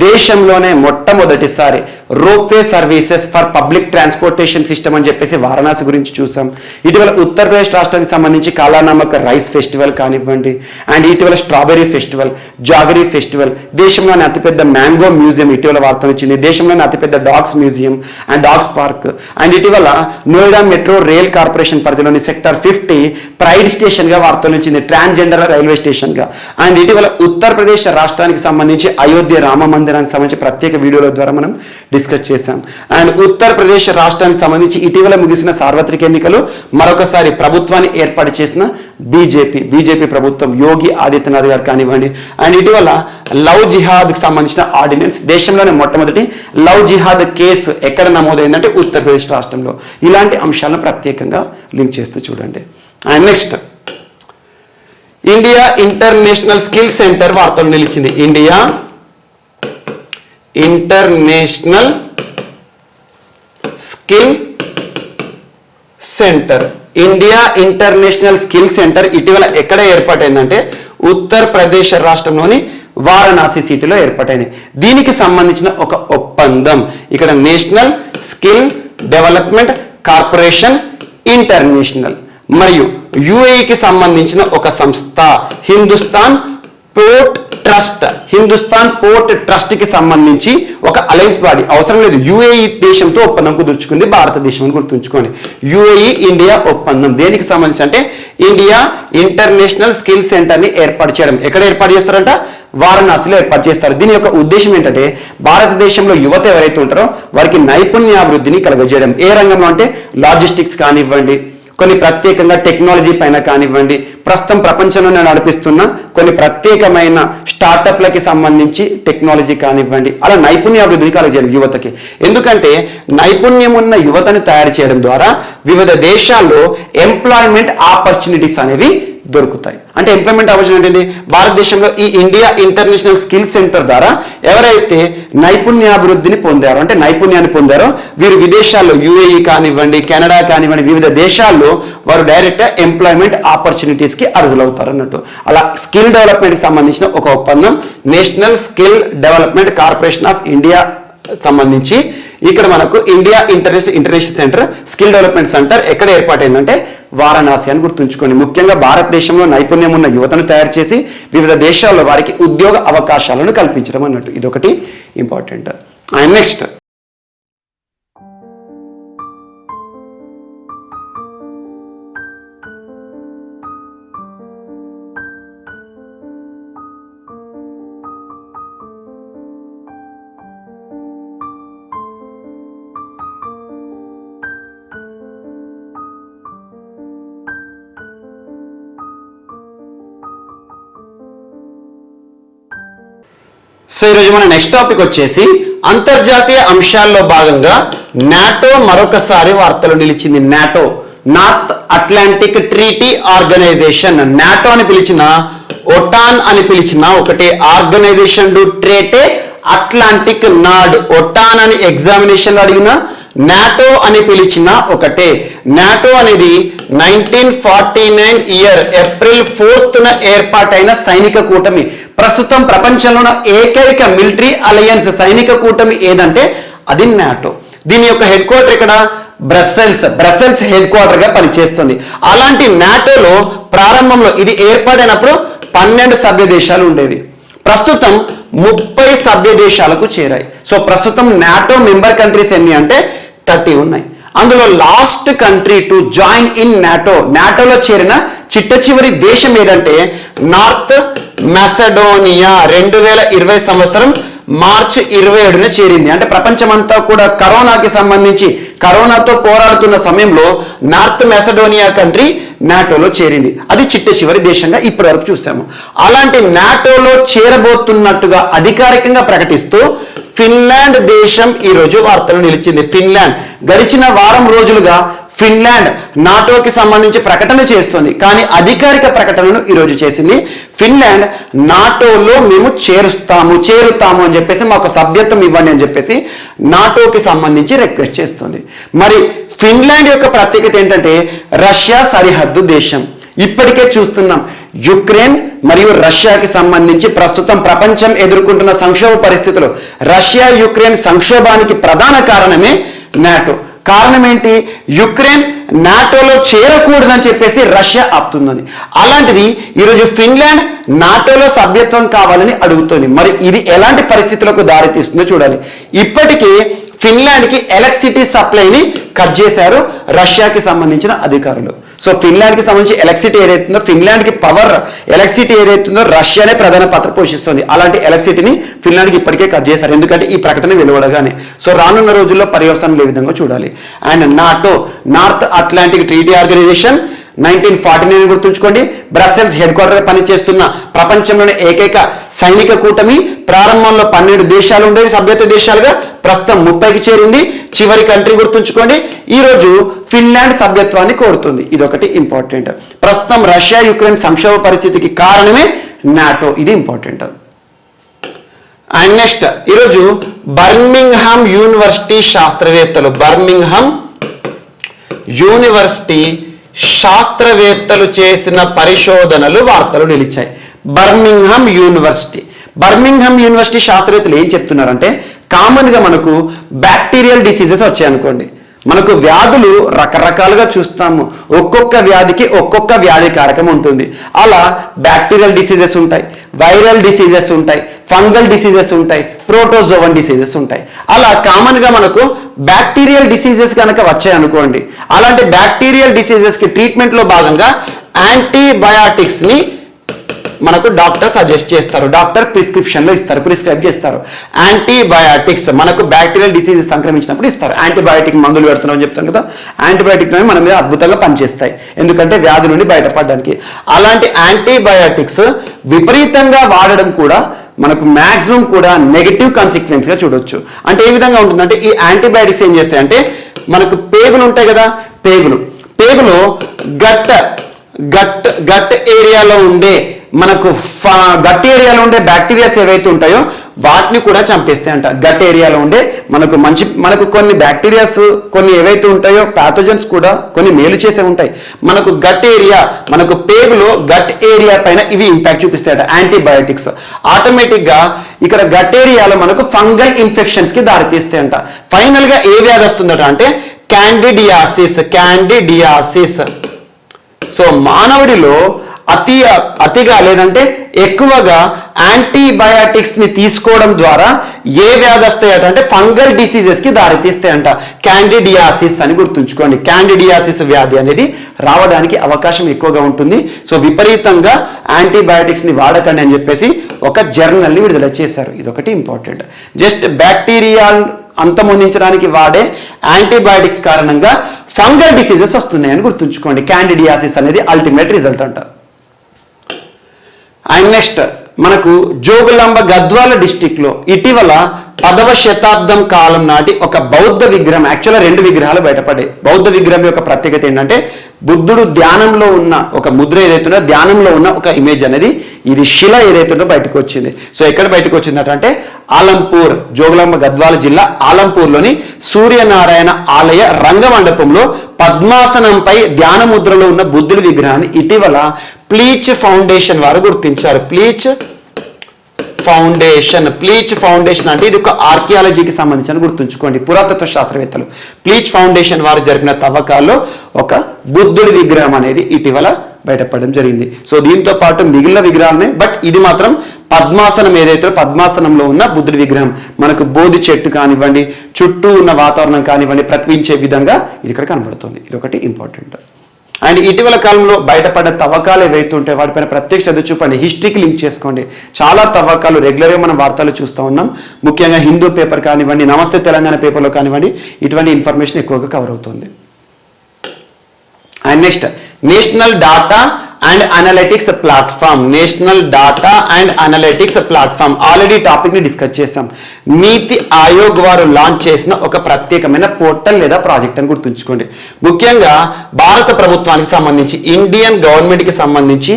దేశంలోనే మొట్టమొదటిసారి ropeway services for public transportation system అని చెప్పేసి వారణాసి గురించి చూసాం. ఇటీవల ఉత్తరప్రదేశ్ రాష్ట్రానికి సంబంధించి కాలానామక్ రైస్ ఫెస్టివల్ కానివ్వండి, అండ్ ఇటీవల స్ట్రాబెర్రీ ఫెస్టివల్, జాగరీ ఫెస్టివల్, దేశంలోని అతిపెద్ద మ్యాంగో మ్యూజియం ఇటీవల వార్తలు వచ్చింది, దేశంలోని అతిపెద్ద dogs museum and dogs park, and ఇటీవల నోయిడా మెట్రో రైల్ కార్పొరేషన్ పరిధిలోని సెక్టర్ 50 ప్రైడ్ స్టేషన్ గా వార్తలు వచ్చింది, ట్రాన్స్జెండర్ రైల్వే స్టేషన్ గా. అండ్ ఇటీవల ఉత్తరప్రదేశ్ రాష్ట్రానికి సంబంధించి అయోధ్య రామ మందిరానికి సంబంధించి ప్రత్యేక వీడియోల ద్వారా మనం డిస్కస్ చేశాం. అండ్ ఉత్తరప్రదేశ్ రాష్ట్రానికి సంబంధించి ఇటీవల ముగిసిన సార్వత్రిక ఎన్నికలు మరొకసారి ప్రభుత్వాన్ని ఏర్పాటు చేసిన బీజేపీ ప్రభుత్వం, యోగి ఆదిత్యనాథ్ గారు కానివ్వండి. అండ్ ఇటీవల లవ్ జిహాద్కి సంబంధించిన ఆర్డినెన్స్, దేశంలోనే మొట్టమొదటి లవ్ జిహాద్ కేసు ఎక్కడ నమోదైందంటే ఉత్తరప్రదేశ్ రాష్ట్రంలో. ఇలాంటి అంశాలను ప్రత్యేకంగా లింక్ చేస్తూ చూడండి. And next India international skill centre వార్తలు నిలిచింది. India international skill centre, India international skill centre ఇటీవల ఎక్కడ ఏర్పాటైందంటే ఉత్తరప్రదేశ్ రాష్ట్రంలోని వారణాసి సిటీలో ఏర్పాటైంది. దీనికి సంబంధించిన ఒక ఒప్పందం ఇక్కడ national skill development corporation international మరియు యుఏఈకి సంబంధించిన ఒక సంస్థ హిందుస్థాన్ పోర్ట్ ట్రస్ట్ కి సంబంధించి ఒక అలయన్స్ బాడీ, అవసరం లేదు యుఏఈ దేశంతో ఒప్పందం కుదుర్చుకుంది భారతదేశం అని గుర్తుంచుకోండి. యుఏఈ ఇండియా ఒప్పందం దేనికి సంబంధించి అంటే ఇండియా ఇంటర్నేషనల్ స్కిల్ సెంటర్ ని ఏర్పాటు చేయడం. ఎక్కడ ఏర్పాటు చేస్తారంట? వారణాసిలో ఏర్పాటు చేస్తారు. దీని యొక్క ఉద్దేశం ఏంటంటే భారతదేశంలో యువత ఎవరైతే ఉంటారో వారికి నైపుణ్యాభివృద్ధిని కలుగజేయడం. ఏ రంగంలో అంటే లాజిస్టిక్స్ కానివ్వండి, కొన్ని ప్రత్యేకంగా టెక్నాలజీ పైన కానివ్వండి, ప్రస్తుతం ప్రపంచంలోనే నడిపిస్తున్న కొన్ని ప్రత్యేకమైన స్టార్టప్లకి సంబంధించి టెక్నాలజీ కానివ్వండి, అలా నైపుణ్యాభివృద్ధిని కలుగజేయడం యువతకి. ఎందుకంటే నైపుణ్యం ఉన్న యువతను తయారు చేయడం ద్వారా వివిధ దేశాల్లో ఎంప్లాయ్మెంట్ ఆపర్చునిటీస్ అనేవి దొరుకుతాయి. అంటే ఎంప్లాయ్మెంట్ ఆపర్చునిటీ ఏంటి? భారతదేశంలో ఈ ఇండియా ఇంటర్నేషనల్ స్కిల్ సెంటర్ ద్వారా ఎవరైతే నైపుణ్యాభివృద్ధిని పొందారో అంటే నైపుణ్యాన్ని పొందారో వీరు విదేశాల్లో యుఏఈ కానివ్వండి, కెనడా కానివ్వండి, వివిధ దేశాల్లో వారు డైరెక్ట్ ఎంప్లాయ్మెంట్ ఆపర్చునిటీస్ కి అర్హులవుతారు అన్నట్టు. అలా స్కిల్ డెవలప్మెంట్ కి సంబంధించిన ఒక ఒప్పందం national skill development corporation of India సంబంధించి ఇక్కడ మనకు India international centre skill development centre ఎక్కడ ఏర్పాటైందంటే వారణాసి అని గుర్తుంచుకోండి. ముఖ్యంగా భారతదేశంలో నైపుణ్యం ఉన్న యువతను తయారు చేసి వివిధ దేశాల్లో వారికి ఉద్యోగ అవకాశాలను కల్పించడం అన్నట్టు, ఇదొకటి ఇంపార్టెంట్. అండ్ నెక్స్ట్ సో ఈరోజు మన నెక్స్ట్ టాపిక్ వచ్చేసి అంతర్జాతీయ అంశాల్లో భాగంగా నాటో మరొకసారి వార్తలు నిలిచింది. NATO, north Atlantic treaty organisation. NATO అని పిలిచిన, ఒటాన్ అని పిలిచిన ఒకటే ఆర్గనైజేషన్ డు ట్రేటే అట్లాంటిక్ నాడ్. ఒటాన్ అని ఎగ్జామినేషన్ అడిగిన, నాటో అని పిలిచిన ఒకటే. నాటో అనేది 1949 ఇయర్ ఏప్రిల్ 4న ఏర్పాటైన సైనిక కూటమి. ప్రస్తుతం ప్రపంచంలోని ఏకైక మిలిటరీ అలయన్స్ సైనిక కూటమి ఏదంటే అది నాటో. దీని యొక్క హెడ్ క్వార్టర్ ఇక్కడ బ్రసెల్స్ హెడ్ క్వార్టర్ గా పనిచేస్తుంది. అలాంటి నాటోలో ప్రారంభంలో ఇది ఏర్పాటైనప్పుడు 12 సభ్య దేశాలు ఉండేవి. ప్రస్తుతం 30 సభ్య దేశాలకు చేరాయి. సో ప్రస్తుతం నాటో మెంబర్ కంట్రీస్ ఎన్ని అంటే 30 ఉన్నాయి. అందులో last country to join in నాటోలో చేరిన చిట్ట చివరి దేశం ఏదంటే నార్త్ మెసడోనియా. 2020 సంవత్సరం మార్చి 27న చేరింది. అంటే ప్రపంచమంతా కూడా కరోనాకి సంబంధించి కరోనాతో పోరాడుతున్న సమయంలో నార్త్ మెసడోనియా కంట్రీ నాటోలో చేరింది. అది చిట్ట చివరి దేశంగా ఇప్పటి వరకు చూసాము. అలాంటి నాటోలో చేరబోతున్నట్టుగా అధికారికంగా ప్రకటిస్తూ ఫిన్లాండ్ దేశం ఈ రోజు వార్తలు నిలిచింది. ఫిన్లాండ్ గడిచిన వారం రోజులుగా ఫిన్లాండ్ నాటోకి సంబంధించి ప్రకటన చేస్తుంది, కానీ అధికారిక ప్రకటనను ఈరోజు చేసింది. ఫిన్లాండ్ నాటోలో మేము చేరుతాము అని చెప్పేసి మాకు సభ్యత్వం ఇవ్వండి అని చెప్పేసి నాటోకి సంబంధించి రిక్వెస్ట్ చేస్తుంది. మరి ఫిన్లాండ్ యొక్క ప్రత్యేకత ఏంటంటే రష్యా సరిహద్దు దేశం. ఇప్పటికే చూస్తున్నాం యుక్రెయిన్ మరియు రష్యాకి సంబంధించి ప్రస్తుతం ప్రపంచం ఎదుర్కొంటున్న సంక్షోభ పరిస్థితులు. రష్యా యుక్రెయిన్ సంక్షోభానికి ప్రధాన కారణమే నాటో. కారణం ఏంటి? యుక్రెయిన్ నాటోలో చేరకూడదని చెప్పేసి రష్యా ఆపుతున్నది. అలాంటిది ఈరోజు ఫిన్లాండ్ నాటోలో సభ్యత్వం కావాలని అడుగుతుంది. మరి ఇది ఎలాంటి పరిస్థితులకు దారితీస్తుందో చూడాలి. ఇప్పటికే ఫిన్లాండ్కి ఎలక్ట్రిసిటీ సప్లైని కట్ చేశారు రష్యాకి సంబంధించిన అధికారులు. సో ఫిన్లాండ్కి సంబంధించి ఎలక్ట్రిసిటీ ఏదైతుందో, ఫిన్లాండ్కి పవర్ ఎలక్ట్రిసిటీ ఏదైతుందో రష్యానే ప్రధాన పాత్ర పోషిస్తుంది. అలాంటి ఎలక్ట్రిసిటీని ఫిన్లాండ్కి ఇప్పటికే కట్ చేశారు, ఎందుకంటే ఈ ప్రకటన వెలువడగానే. సో రానున్న రోజుల్లో పర్యవసానాలు ఏ విధంగా చూడాలి. And NATO, north Atlantic treaty organisation 1949 గుర్తుంచుకోండి. బ్రసెల్స్ హెడ్ క్వార్టర్ పనిచేస్తున్న ప్రపంచంలోని ఏకైక సైనిక కూటమి. ప్రారంభంలో 12 దేశాలు ఉండేవి సభ్యత్వ దేశాలుగా, ప్రస్తుతం 30కి చేరింది. చివరి కంట్రీ గుర్తుంచుకోండి, ఈ రోజు ఫిన్లాండ్ సభ్యత్వాన్ని కోరుతుంది. ఇదొకటి ఇంపార్టెంట్. ప్రస్తుతం రష్యా యుక్రెయిన్ సంక్షోభ పరిస్థితికి కారణమే నాటో. ఇది ఇంపార్టెంట్. అండ్ నెక్స్ట్ ఈరోజు బర్మింగ్హామ్ యూనివర్సిటీ శాస్త్రవేత్తలు, బర్మింగ్హామ్ యూనివర్సిటీ శాస్త్రవేత్తలు చేసిన పరిశోధనలు వార్తలు నిలిచాయి. బర్మింగ్హామ్ యూనివర్సిటీ శాస్త్రవేత్తలు ఏం చెప్తున్నారంటే, కామన్గా మనకు బ్యాక్టీరియల్ డిసీజెస్ వచ్చాయనుకోండి, మనకు వ్యాధులు రకరకాలుగా చూస్తాము. ఒక్కొక్క వ్యాధికి ఒక్కొక్క వ్యాధి కారకం ఉంటుంది. అలా బ్యాక్టీరియల్ డిసీజెస్ ఉంటాయి, వైరల్ డిసీజెస్ ఉంటాయి, ఫంగల్ డిసీజెస్ ఉంటాయి, ప్రోటోజోవన్ డిసీజెస్ ఉంటాయి. అలా కామన్గా మనకు బ్యాక్టీరియల్ డిసీజెస్ కనుక వచ్చాయనుకోండి, అలాంటి బ్యాక్టీరియల్ డిసీజెస్కి ట్రీట్మెంట్లో భాగంగా యాంటీబయాటిక్స్ని మనకు డాక్టర్ సజెస్ట్ చేస్తారు, డాక్టర్ ప్రిస్క్రిప్షన్లో ఇస్తారు, ప్రిస్క్రైబ్ చేస్తారు. యాంటీబయాటిక్స్ మనకు బ్యాక్టీరియల్ డిసీజెస్ సంక్రమించినప్పుడు ఇస్తారు. యాంటీబయాటిక్ మందులు పెడుతున్నామని చెప్తాం కదా, యాంటీబయాటిక్ మన మీద అద్భుతంగా పనిచేస్తాయి, ఎందుకంటే వ్యాధి నుండి బయటపడడానికి. అలాంటి యాంటీబయాటిక్స్ విపరీతంగా వాడడం కూడా మనకు మ్యాక్సిమం కూడా నెగిటివ్ కాన్సిక్వెన్స్గా చూడొచ్చు. అంటే ఏ విధంగా ఉంటుందంటే, ఈ యాంటీబయాటిక్స్ ఏం చేస్తాయంటే, మనకు పేగులు ఉంటాయి కదా, పేగులో గట్ ఏరియాలో ఉండే గట్ ఏరియాలో ఉండే బ్యాక్టీరియాస్ ఏవైతే ఉంటాయో వాటిని కూడా చంపేస్తాయి అంట. గట్ ఏరియాలో ఉండే మనకు కొన్ని బ్యాక్టీరియాస్ కొన్ని ఏవైతే ఉంటాయో ప్యాథోజన్స్ కూడా కొన్ని మేలు చేసే ఉంటాయి. మనకు గట్ ఏరియా, మనకు పేగులో గట్ ఏరియా పైన ఇవి ఇంపాక్ట్ చూపిస్తాయట యాంటీబయాటిక్స్. ఆటోమేటిక్గా ఇక్కడ గట్ ఏరియాలో మనకు ఫంగల్ ఇన్ఫెక్షన్స్ కి దారితీస్తాయంట. ఫైనల్ గా ఏ వ్యాధి వస్తుందట అంటే క్యాండిడియాసిస్. సో మానవుడిలో అతిగా లేదంటే ఎక్కువగా యాంటీబయాటిక్స్ ని తీసుకోవడం ద్వారా ఏ వ్యాధి వస్తాయట అంటే ఫంగల్ డిసీజెస్ కి దారితీస్తాయంట. క్యాండిడియాసిస్ అని గుర్తుంచుకోండి. క్యాండిడియాసిస్ వ్యాధి అనేది రావడానికి అవకాశం ఎక్కువగా ఉంటుంది. సో విపరీతంగా యాంటీబయాటిక్స్ ని వాడకండి అని చెప్పేసి ఒక జర్నల్ ని విడుదల చేశారు. ఇదొకటి ఇంపార్టెంట్. జస్ట్ బ్యాక్టీరియా అంతమొందించడానికి వాడే యాంటీబయాటిక్స్ కారణంగా ఫంగల్ డిసీజెస్ వస్తున్నాయని గుర్తుంచుకోండి. క్యాండిడియాసిస్ అనేది అల్టిమేట్ రిజల్ట్ అంటారు. అండ్ నెక్స్ట్ మనకు జోగులాంబ గద్వాల డిస్టిక్ లో ఇటీవల 10వ శతాబ్దం కాలం నాటి ఒక బౌద్ధ విగ్రహం, యాక్చువల్గా 2 విగ్రహాలు బయటపడ్డాయి. బౌద్ధ విగ్రహం యొక్క ప్రత్యేకత ఏంటంటే బుద్ధుడు ధ్యానంలో ఉన్న ఒక ముద్ర ఏదైతుందో, ధ్యానంలో ఉన్న ఒక ఇమేజ్ అనేది, ఇది శిల ఏదైతుందో బయటకు వచ్చింది. సో ఎక్కడ బయటకు వచ్చిందంటే ఆలంపూర్, జోగులాంబ గద్వాల జిల్లా ఆలంపూర్లోని సూర్యనారాయణ ఆలయ రంగమండపంలో పద్మాసనంపై ధ్యాన ముద్రలో ఉన్న బుద్ధుడి విగ్రహాన్ని ఇటీవల ప్లీచ్ ఫౌండేషన్ వారు గుర్తించారు. ప్లీచ్ ఫౌండేషన్ అంటే ఇది ఒక ఆర్కియాలజీకి సంబంధించిన, గుర్తుంచుకోండి, పురాతత్వ శాస్త్రవేత్తలు. ప్లీచ్ ఫౌండేషన్ వారు జరిపిన తవ్వకాల్లో ఒక బుద్ధుడి విగ్రహం అనేది ఇటీవల బయటపడడం జరిగింది. సో దీంతో పాటు మిగిలిన విగ్రహాలనే, బట్ ఇది మాత్రం పద్మాసనం ఏదైతే పద్మాసనంలో ఉన్న బుద్ధుడి విగ్రహం, మనకు బోధి చెట్టు కానివ్వండి, చుట్టూ ఉన్న వాతావరణం కానివ్వండి ప్రతిబింబించే విధంగా ఇది ఇక్కడ కనబడుతుంది. ఇది ఒకటి ఇంపార్టెంట్. అండ్ ఇటీవల కాలంలో బయటపడ్డ తవ్వకాలు ఏవైతే ఉంటాయో వాటిపైన ప్రత్యేక శ్రద్ధ చూపండి, హిస్టరీకి లింక్ చేసుకోండి. చాలా తవ్వకాలు రెగ్యులర్గా మనం వార్తలు చూస్తూ ఉన్నాం. ముఖ్యంగా హిందూ పేపర్ కానివ్వండి, నమస్తే తెలంగాణ పేపర్లో కానివ్వండి, ఇటువంటి ఇన్ఫర్మేషన్ ఎక్కువగా కవర్ అవుతుంది. And next national data and analytics platform. National data and analytics platform already topic ని డిస్కస్ చేసాం. నీతి ఆయోగ్ వారు లాంచ్ చేసిన ఒక ప్రత్యేకమైన పోర్టల్ లేదా ప్రాజెక్ట్ అని గుర్తుంచుకోండి. ముఖ్యంగా భారత ప్రభుత్వానికి సంబంధించి, ఇండియన్ గవర్నమెంట్ కి సంబంధించి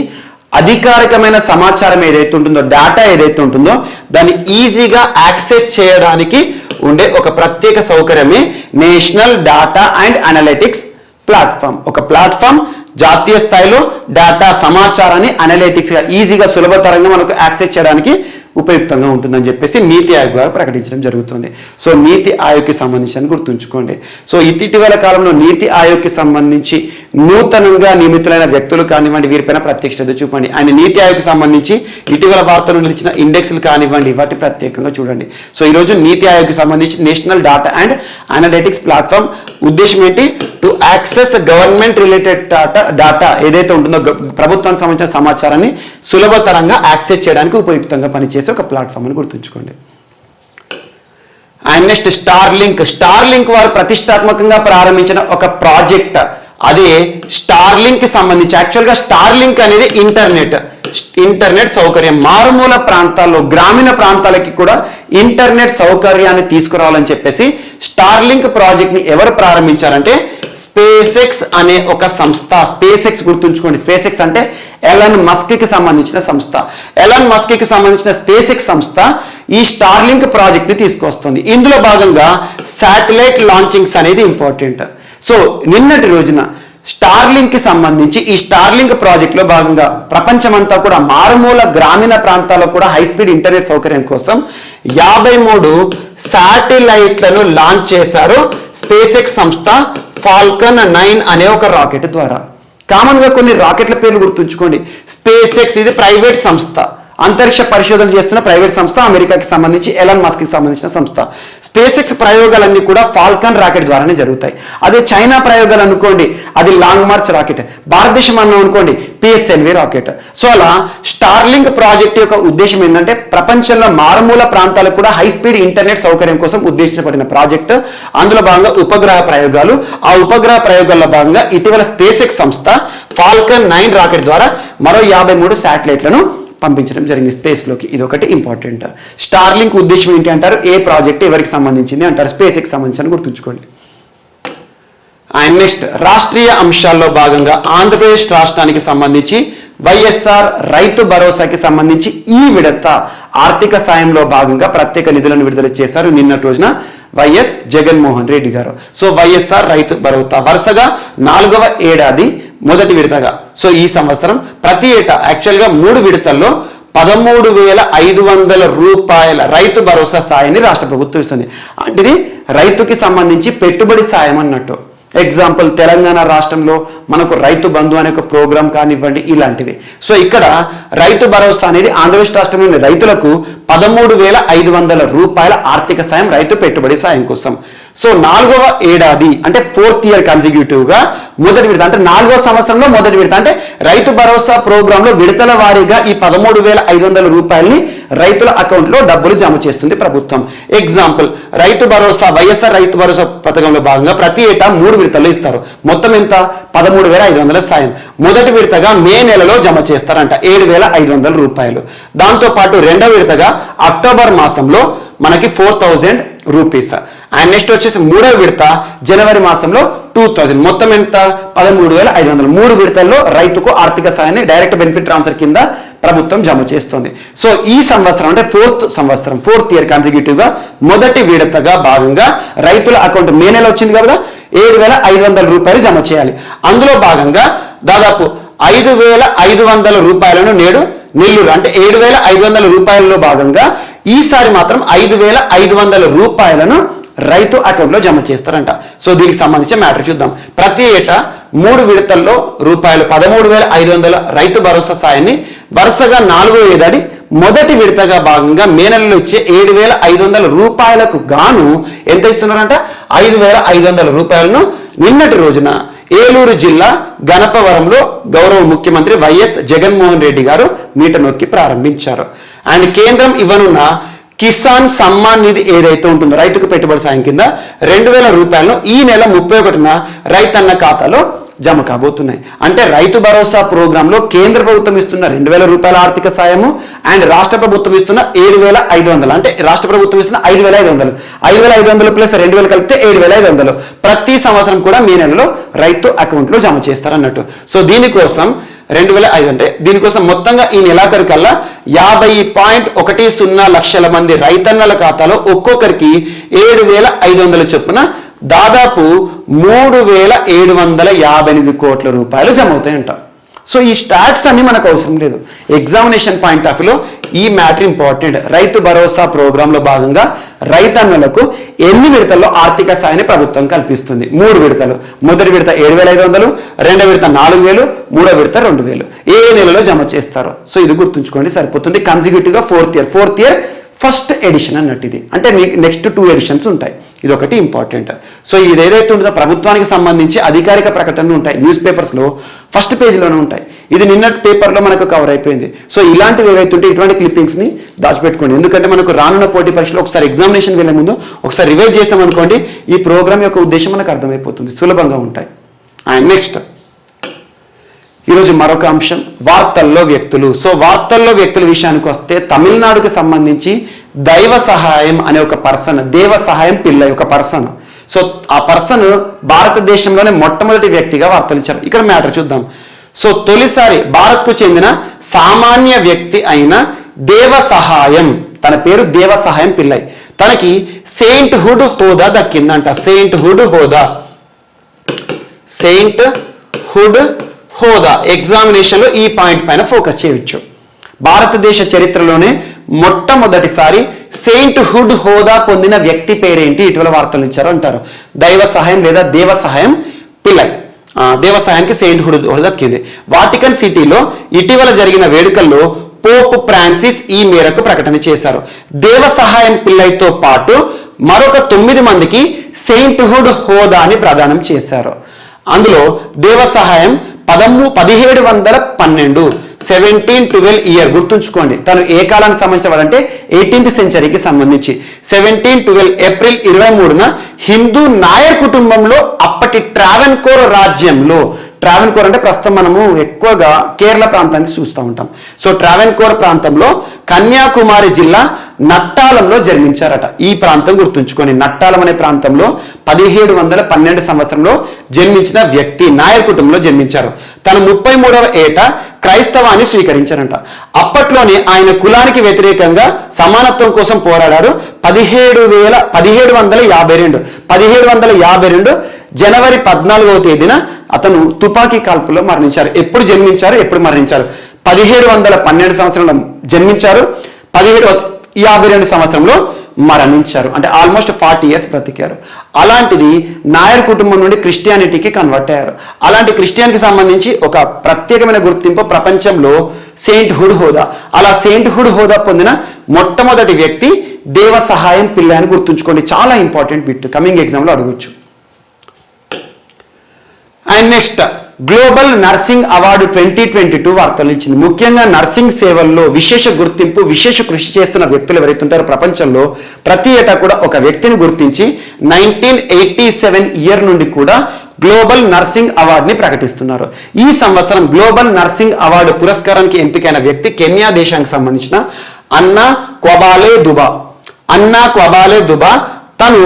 అధికారికమైన సమాచారం ఏదైతే ఉంటుందో, డేటా ఏదైతే ఉంటుందో దాన్ని ఈజీగా యాక్సెస్ చేయడానికి ఉండే ఒక ప్రత్యేక సౌకర్యమే national data and analytics platform. ఒక ప్లాట్ఫామ్ జాతీయ స్థాయిలో డేటా సమాచారాన్ని అనలిటిక్స్గా ఈజీగా సులభతరంగా మనకు యాక్సెస్ చేయడానికి ఉపయుక్తంగా ఉంటుందని చెప్పేసి నీతి ఆయోగ్ వారు ప్రకటించడం జరుగుతుంది. సో నీతి ఆయోగ్కి సంబంధించి గుర్తుంచుకోండి. సో ఇటీవల కాలంలో నీతి ఆయోగ్కి సంబంధించి నూతనంగా నియమితులైన వ్యక్తులు కానివ్వండి వీరిపైన ప్రత్యేక శ్రద్ధ చూపండి. అండ్ నీతి ఆయోగ్కి సంబంధించి ఇటీవల వార్తలు నిలిచిన ఇండెక్స్లు కానివ్వండి వాటి ప్రత్యేకంగా చూడండి. సో ఈరోజు నీతి ఆయోగ్కి సంబంధించి national data and analytics platform ఉద్దేశం ఏంటి? To access government related data ఏదైతే ఉంటుందో, ప్రభుత్వానికి సంబంధించిన సమాచారాన్ని సులభతరంగా యాక్సెస్ చేయడానికి ఉపయుక్తంగా పనిచేసే ఒక ప్లాట్ఫామ్ అని గుర్తుంచుకోండి. అండ్ నెక్స్ట్ స్టార్లింక్ వారు ప్రతిష్టాత్మకంగా ప్రారంభించిన ఒక ప్రాజెక్ట్, అదే స్టార్లింక్ కి సంబంధించి. యాక్చువల్గా స్టార్లింక్ అనేది ఇంటర్నెట్ సౌకర్యం, మారుమూల ప్రాంతాల్లో గ్రామీణ ప్రాంతాలకి కూడా ఇంటర్నెట్ సౌకర్యాన్ని తీసుకురావాలని చెప్పేసి స్టార్లింక్ ప్రాజెక్ట్ ని ఎవరు ప్రారంభించారంటే స్పేస్ ఎక్స్ అనే ఒక సంస్థ. స్పేస్ ఎక్స్ గుర్తుంచుకోండి, స్పేస్ ఎక్స్ అంటే ఎలన్ మస్క్ కి సంబంధించిన సంస్థ. ఎలన్ మస్క్ కి సంబంధించిన స్పేస్ ఎక్స్ సంస్థ ఈ స్టార్లింక్ ప్రాజెక్ట్ ని తీసుకొస్తుంది. ఇందులో భాగంగా శాటిలైట్ లాంచింగ్స్ అనేది ఇంపార్టెంట్. సో నిన్నటి రోజున స్టార్లింక్ కి సంబంధించి ఈ స్టార్లింక్ ప్రాజెక్ట్ లో భాగంగా ప్రపంచమంతా కూడా మారుమూల గ్రామీణ ప్రాంతాల్లో కూడా హై స్పీడ్ ఇంటర్నెట్ సౌకర్యం కోసం 53 శాటిలైట్లను లాంచ్ చేశారు స్పేస్ ఎక్స్ సంస్థ ఫాల్కన్ 9 అనే ఒక రాకెట్ ద్వారా. కామన్ గా కొన్ని రాకెట్ల పేర్లు గుర్తుంచుకోండి. స్పేస్ ఎక్స్ ఇది ప్రైవేట్ సంస్థ, అంతరిక్ష పరిశోధన చేస్తున్న ప్రైవేట్ సంస్థ, అమెరికాకి సంబంధించి ఎలన్ మస్క్ కి సంబంధించిన సంస్థ. స్పేస్ ఎక్స్ ప్రయోగాలన్నీ కూడా ఫాల్కన్ రాకెట్ ద్వారానే జరుగుతాయి. అదే చైనా ప్రయోగాలు అనుకోండి, అది లాంగ్ మార్చ్ రాకెట్. భారతదేశం అన్నాం అనుకోండి, పిఎస్ఎల్వి రాకెట్. సో అలా స్టార్లింక్ ప్రాజెక్ట్ యొక్క ఉద్దేశం ఏంటంటే ప్రపంచంలో మారుమూల ప్రాంతాలకు కూడా హై స్పీడ్ ఇంటర్నెట్ సౌకర్యం కోసం ఉద్దేశించబడిన ప్రాజెక్ట్. అందులో భాగంగా ఉపగ్రహ ప్రయోగాలు. ఆ ఉపగ్రహ ప్రయోగాల్లో భాగంగా ఇటీవల స్పేస్ ఎక్స్ సంస్థ ఫాల్కన్ 9 రాకెట్ ద్వారా మరో 53 శాటిలైట్లను పంపించడం జరిగింది స్పేస్ లోకి. ఇది ఒకటి ఇంపార్టెంట్. స్టార్లింక్ ఉద్దేశం ఏంటి అంటారు? ఏ ప్రాజెక్ట్ ఎవరికి సంబంధించింది అంటారు? స్పేస్ ఎక్స్ సంబంధించి గుర్తుంచుకోండి. అండ్ నెక్స్ట్ రాష్ట్రీయ అంశాల్లో భాగంగా ఆంధ్రప్రదేశ్ రాష్ట్రానికి సంబంధించి వైఎస్ఆర్ రైతు భరోసాకి సంబంధించి ఈ విడత ఆర్థిక సాయంలో భాగంగా ప్రత్యేక నిధులను విడుదల చేశారు నిన్నటి రోజున వైఎస్ జగన్మోహన్ రెడ్డి గారు. సో వైఎస్ఆర్ రైతు భరోసా వరుసగా 4వ ఏడాది మొదటి విడతగా, సో ఈ సంవత్సరం ప్రతి ఏటా యాక్చువల్గా 3 విడతల్లో 13,500 రూపాయల రైతు భరోసా సాయాన్ని రాష్ట్ర ప్రభుత్వం ఇస్తుంది. అంటే ఇది రైతుకి సంబంధించి పెట్టుబడి సాయం అన్నట్టు. ఎగ్జాంపుల్ తెలంగాణ రాష్ట్రంలో మనకు రైతు బంధు అనే ఒక ప్రోగ్రాం కానివ్వండి, ఇలాంటివి. సో ఇక్కడ రైతు భరోసా అనేది ఆంధ్రప్రదేశ్ రాష్ట్రంలోని రైతులకు 13,500 రూపాయల ఆర్థిక సాయం రైతు పెట్టుబడి సాయం కోసం. సో 4వ ఏడాది అంటే 4th ఇయర్ కన్సిక్యూటివ్ గా మొదటి విడత అంటే 4వ సంవత్సరంలో మొదటి విడత అంటే రైతు భరోసా ప్రోగ్రామ్ లో విడతల వారీగా ఈ 13,500 రూపాయలని రైతుల అకౌంట్లో డబ్బులు జమ చేస్తుంది ప్రభుత్వం. ఎగ్జాంపుల్, రైతు భరోసా, వైఎస్ఆర్ రైతు భరోసా పథకంలో భాగంగా ప్రతి ఏటా 3 విడతలు ఇస్తారు. మొత్తం ఎంత? 13,500 సాయం. మొదటి విడతగా మే నెలలో జమ చేస్తారంట 7,500 రూపాయలు. దాంతోపాటు రెండవ విడతగా అక్టోబర్ మాసంలో మనకి 4,000 రూపీస్. అండ్ నెక్స్ట్ వచ్చేసి మూడవ విడత జనవరి మాసంలో 2,000. మొత్తం ఎంత? 13,500. 3 విడతల్లో రైతుకు ఆర్థిక సాయాన్ని డైరెక్ట్ బెనిఫిట్ ట్రాన్స్ఫర్ కింద ప్రభుత్వం జమ చేస్తుంది. సో ఈ సంవత్సరం అంటే 4th ఇయర్ కన్సిక్యూటివ్ గా మొదటి విడతగా భాగంగా రైతుల అకౌంట్ మే నెల వచ్చింది కదా 7,500 రూపాయలు జమ చేయాలి. అందులో భాగంగా దాదాపు 5,500 రూపాయలను నేడు నెల్లూరు అంటే 7,500 రూపాయలలో భాగంగా ఈసారి మాత్రం 5,500 రూపాయలను రైతు అకౌంట్లో జమ చేస్తారంట. సో దీనికి సంబంధించిన మ్యాటర్ చూద్దాం. ప్రతి ఏటా 3 విడతల్లో రూపాయలు 13,500 రైతు భరోసా సాయాన్ని వరుసగా 4వ ఏడాది మొదటి విడతగా భాగంగా మే నెలలో ఇచ్చే 7,500 రూపాయలకు గాను ఎంత ఇస్తున్నారంట? 5,500 రూపాయలను నిన్నటి రోజున ఏలూరు జిల్లా గణపవరంలో గౌరవ ముఖ్యమంత్రి వైఎస్ జగన్మోహన్ రెడ్డి గారు మీట నొక్కి ప్రారంభించారు. అండ్ కేంద్రం ఇవ్వనున్న కిసాన్ సమ్మాన్ నిధి ఏదైతే ఉంటుందో రైతుకు పెట్టుబడి సాయం కింద 2,000 రూపాయలను ఈ నెల 31న రైతన్న ఖాతాలో జమ కాబోతున్నాయి. అంటే రైతు భరోసా ప్రోగ్రాంలో కేంద్ర ప్రభుత్వం ఇస్తున్న 2,000 రూపాయల ఆర్థిక సాయము అండ్ రాష్ట్ర ప్రభుత్వం ఇస్తున్న 7,500 అంటే రాష్ట్ర ప్రభుత్వం ఇస్తున్న 5,500 ప్లస్ 2,000 కలిపితే 7,500 ప్రతి సంవత్సరం కూడా మే నెలలో రైతు అకౌంట్లో జమ చేస్తారన్నట్టు. సో దీనికోసం 2,500 అంటే దీనికోసం మొత్తంగా ఈ నెలాఖరు కల్లా 50.10 లక్షల మంది రైతన్నల ఖాతాలో ఒక్కొక్కరికి 7,500 చొప్పున దాదాపు 3,758 కోట్ల రూపాయలు జమ అవుతాయంట. సో ఈ స్టాట్స్ అన్ని మనకు అవసరం లేదు. ఎగ్జామినేషన్ పాయింట్ ఆఫ్ వ్యూలో ఈ మ్యాటర్ ఇంపార్టెంట్. రైతు భరోసా ప్రోగ్రాంలో భాగంగా రైతన్నలకు ఎన్ని విడతల్లో ఆర్థిక సాయాన్ని ప్రభుత్వం కల్పిస్తుంది? 3 విడతలు. మొదటి విడత 7,500, రెండవ విడత 4,000, మూడో విడత 2,000. ఏ నెలలో జమ చేస్తారో సో ఇది గుర్తుంచుకోండి సరిపోతుంది. కన్సిక్యూటివ్ గా 4th ఇయర్ ఫస్ట్ ఎడిషన్ అన్నట్టు ఇది. అంటే మీకు నెక్స్ట్ 2 ఎడిషన్స్ ఉంటాయి. ఇది ఒకటి ఇంపార్టెంట్. సో ఇది ఏదైతే ఉంటుందో ప్రభుత్వానికి సంబంధించి అధికారిక ప్రకటనలు ఉంటాయి, న్యూస్ పేపర్స్లో ఫస్ట్ పేజీలోనే ఉంటాయి. ఇది నిన్నటి పేపర్లో మనకు కవర్ అయిపోయింది. సో ఇలాంటివి ఏవైతే ఉంటే ఇటువంటి క్లిప్పింగ్స్ని దాచిపెట్టుకోండి. ఎందుకంటే మనకు రానున్న పోటీ పరీక్షలో ఒకసారి ఎగ్జామినేషన్ వెళ్ళే ముందు ఒకసారి రివైజ్ చేసామనుకోండి, ఈ ప్రోగ్రామ్ యొక్క ఉద్దేశం మనకు అర్థమైపోతుంది, సులభంగా ఉంటాయి. అండ్ నెక్స్ట్ ఈరోజు మరొక అంశం వార్తల్లో వ్యక్తులు. సో వార్తల్లో వ్యక్తుల విషయానికి వస్తే తమిళనాడుకి సంబంధించి దైవ సహాయం అనే ఒక పర్సన్, దేవ సహాయం పిల్లై ఒక పర్సన్. సో ఆ పర్సన్ భారతదేశంలోనే మొట్టమొదటి వ్యక్తిగా వార్తలు ఇచ్చారు. ఇక్కడ మ్యాటర్ చూద్దాం. సో తొలిసారి భారత్కు చెందిన సామాన్య వ్యక్తి అయిన దేవ సహాయం, తన పేరు దేవ సహాయం పిల్లై, తనకి సెయింట్ హుడ్ హోదా దక్కిందంట. సెయింట్ హుడ్ హోదా ఎగ్జామినేషన్లో ఈ పాయింట్ పైన ఫోకస్ చేయవచ్చు. భారతదేశ చరిత్రలోనే మొట్టమొదటిసారి సెయింట్ హుడ్ హోదా పొందిన వ్యక్తి పేరేంటి? ఇటీవల వార్తలు ఇచ్చారు అంటారు. దైవ సహాయం లేదా దేవ సహాయం పిల్లై. దేవ సహాయానికి సెయింట్ హుడ్ హోదా దక్కింది. వాటికన్ సిటీలో ఇటీవల జరిగిన వేడుకల్లో పోప్ ఫ్రాన్సిస్ ఈ మేరకు ప్రకటన చేశారు. దేవ సహాయం పిల్లైతో పాటు మరొక 9 మందికి సెయింట్ హుడ్ హోదాని ప్రదానం చేశారు. అందులో దేవ సహాయం 1712 1712 ఇయర్ గుర్తుంచుకోండి. తను ఏ కాలానికి సంబంధించిన వాడంటే 18th సెంచరీకి సంబంధించి 1712 ఏప్రిల్ 23న హిందూ నాయర్ కుటుంబంలో అప్పటి ట్రావెన్కోర్ రాజ్యంలో, ట్రావెన్కోర్ అంటే ప్రస్తుతం మనము ఎక్కువగా కేరళ ప్రాంతానికి చూస్తూ ఉంటాం. సో ట్రావెన్కోర్ ప్రాంతంలో కన్యాకుమారి జిల్లా నట్టాలంలో జన్మించారట. ఈ ప్రాంతం గుర్తుంచుకొని, నట్టాలం అనే ప్రాంతంలో 1712 సంవత్సరంలో జన్మించిన వ్యక్తి, నాయర్ కుటుంబంలో జన్మించారు. తన 33వ ఏట క్రైస్తవాన్ని స్వీకరించారంట. అప్పట్లోనే ఆయన కులానికి వ్యతిరేకంగా సమానత్వం కోసం పోరాడారు. 1752 జనవరి 14వ తేదీన అతను తుపాకీ కాల్పులో మరణించారు. ఎప్పుడు జన్మించారు, ఎప్పుడు మరణించారు? 1712 సంవత్సరంలో జన్మించారు, 1752 సంవత్సరంలో మరణించారు. అంటే ఆల్మోస్ట్ 40 ఇయర్స్ బ్రతికారు. అలాంటిది నాయర్ కుటుంబం నుండి క్రిస్టియానిటీకి కన్వర్ట్ అయ్యారు. అలాంటి క్రిస్టియానికి సంబంధించి ఒక ప్రత్యేకమైన గుర్తింపు ప్రపంచంలో సెయింట్ హుడ్ హోదా. అలా సెయింట్ హుడ్ హోదా పొందిన మొట్టమొదటి వ్యక్తి దేవ సహాయం పిల్లై అని గుర్తుంచుకోండి. చాలా ఇంపార్టెంట్ బిట్, కమింగ్ ఎగ్జామ్లో అడగొచ్చు. And next global nursing award 2022 వార్తలు ఇచ్చింది. ముఖ్యంగా నర్సింగ్ సేవల్లో విశేష గుర్తింపు, విశేష కృషి చేస్తున్న వ్యక్తులు ఎవరైతే ఉంటారో ప్రపంచంలో ప్రతి ఏటా కూడా ఒక వ్యక్తిని గుర్తించి 1987 ఇయర్ నుండి కూడా గ్లోబల్ నర్సింగ్ అవార్డుని ప్రకటిస్తున్నారు. ఈ సంవత్సరం గ్లోబల్ నర్సింగ్ అవార్డు పురస్కారానికి ఎంపికైన వ్యక్తి కెన్యా దేశానికి సంబంధించిన అన్నా క్వబాలే దుబా. తను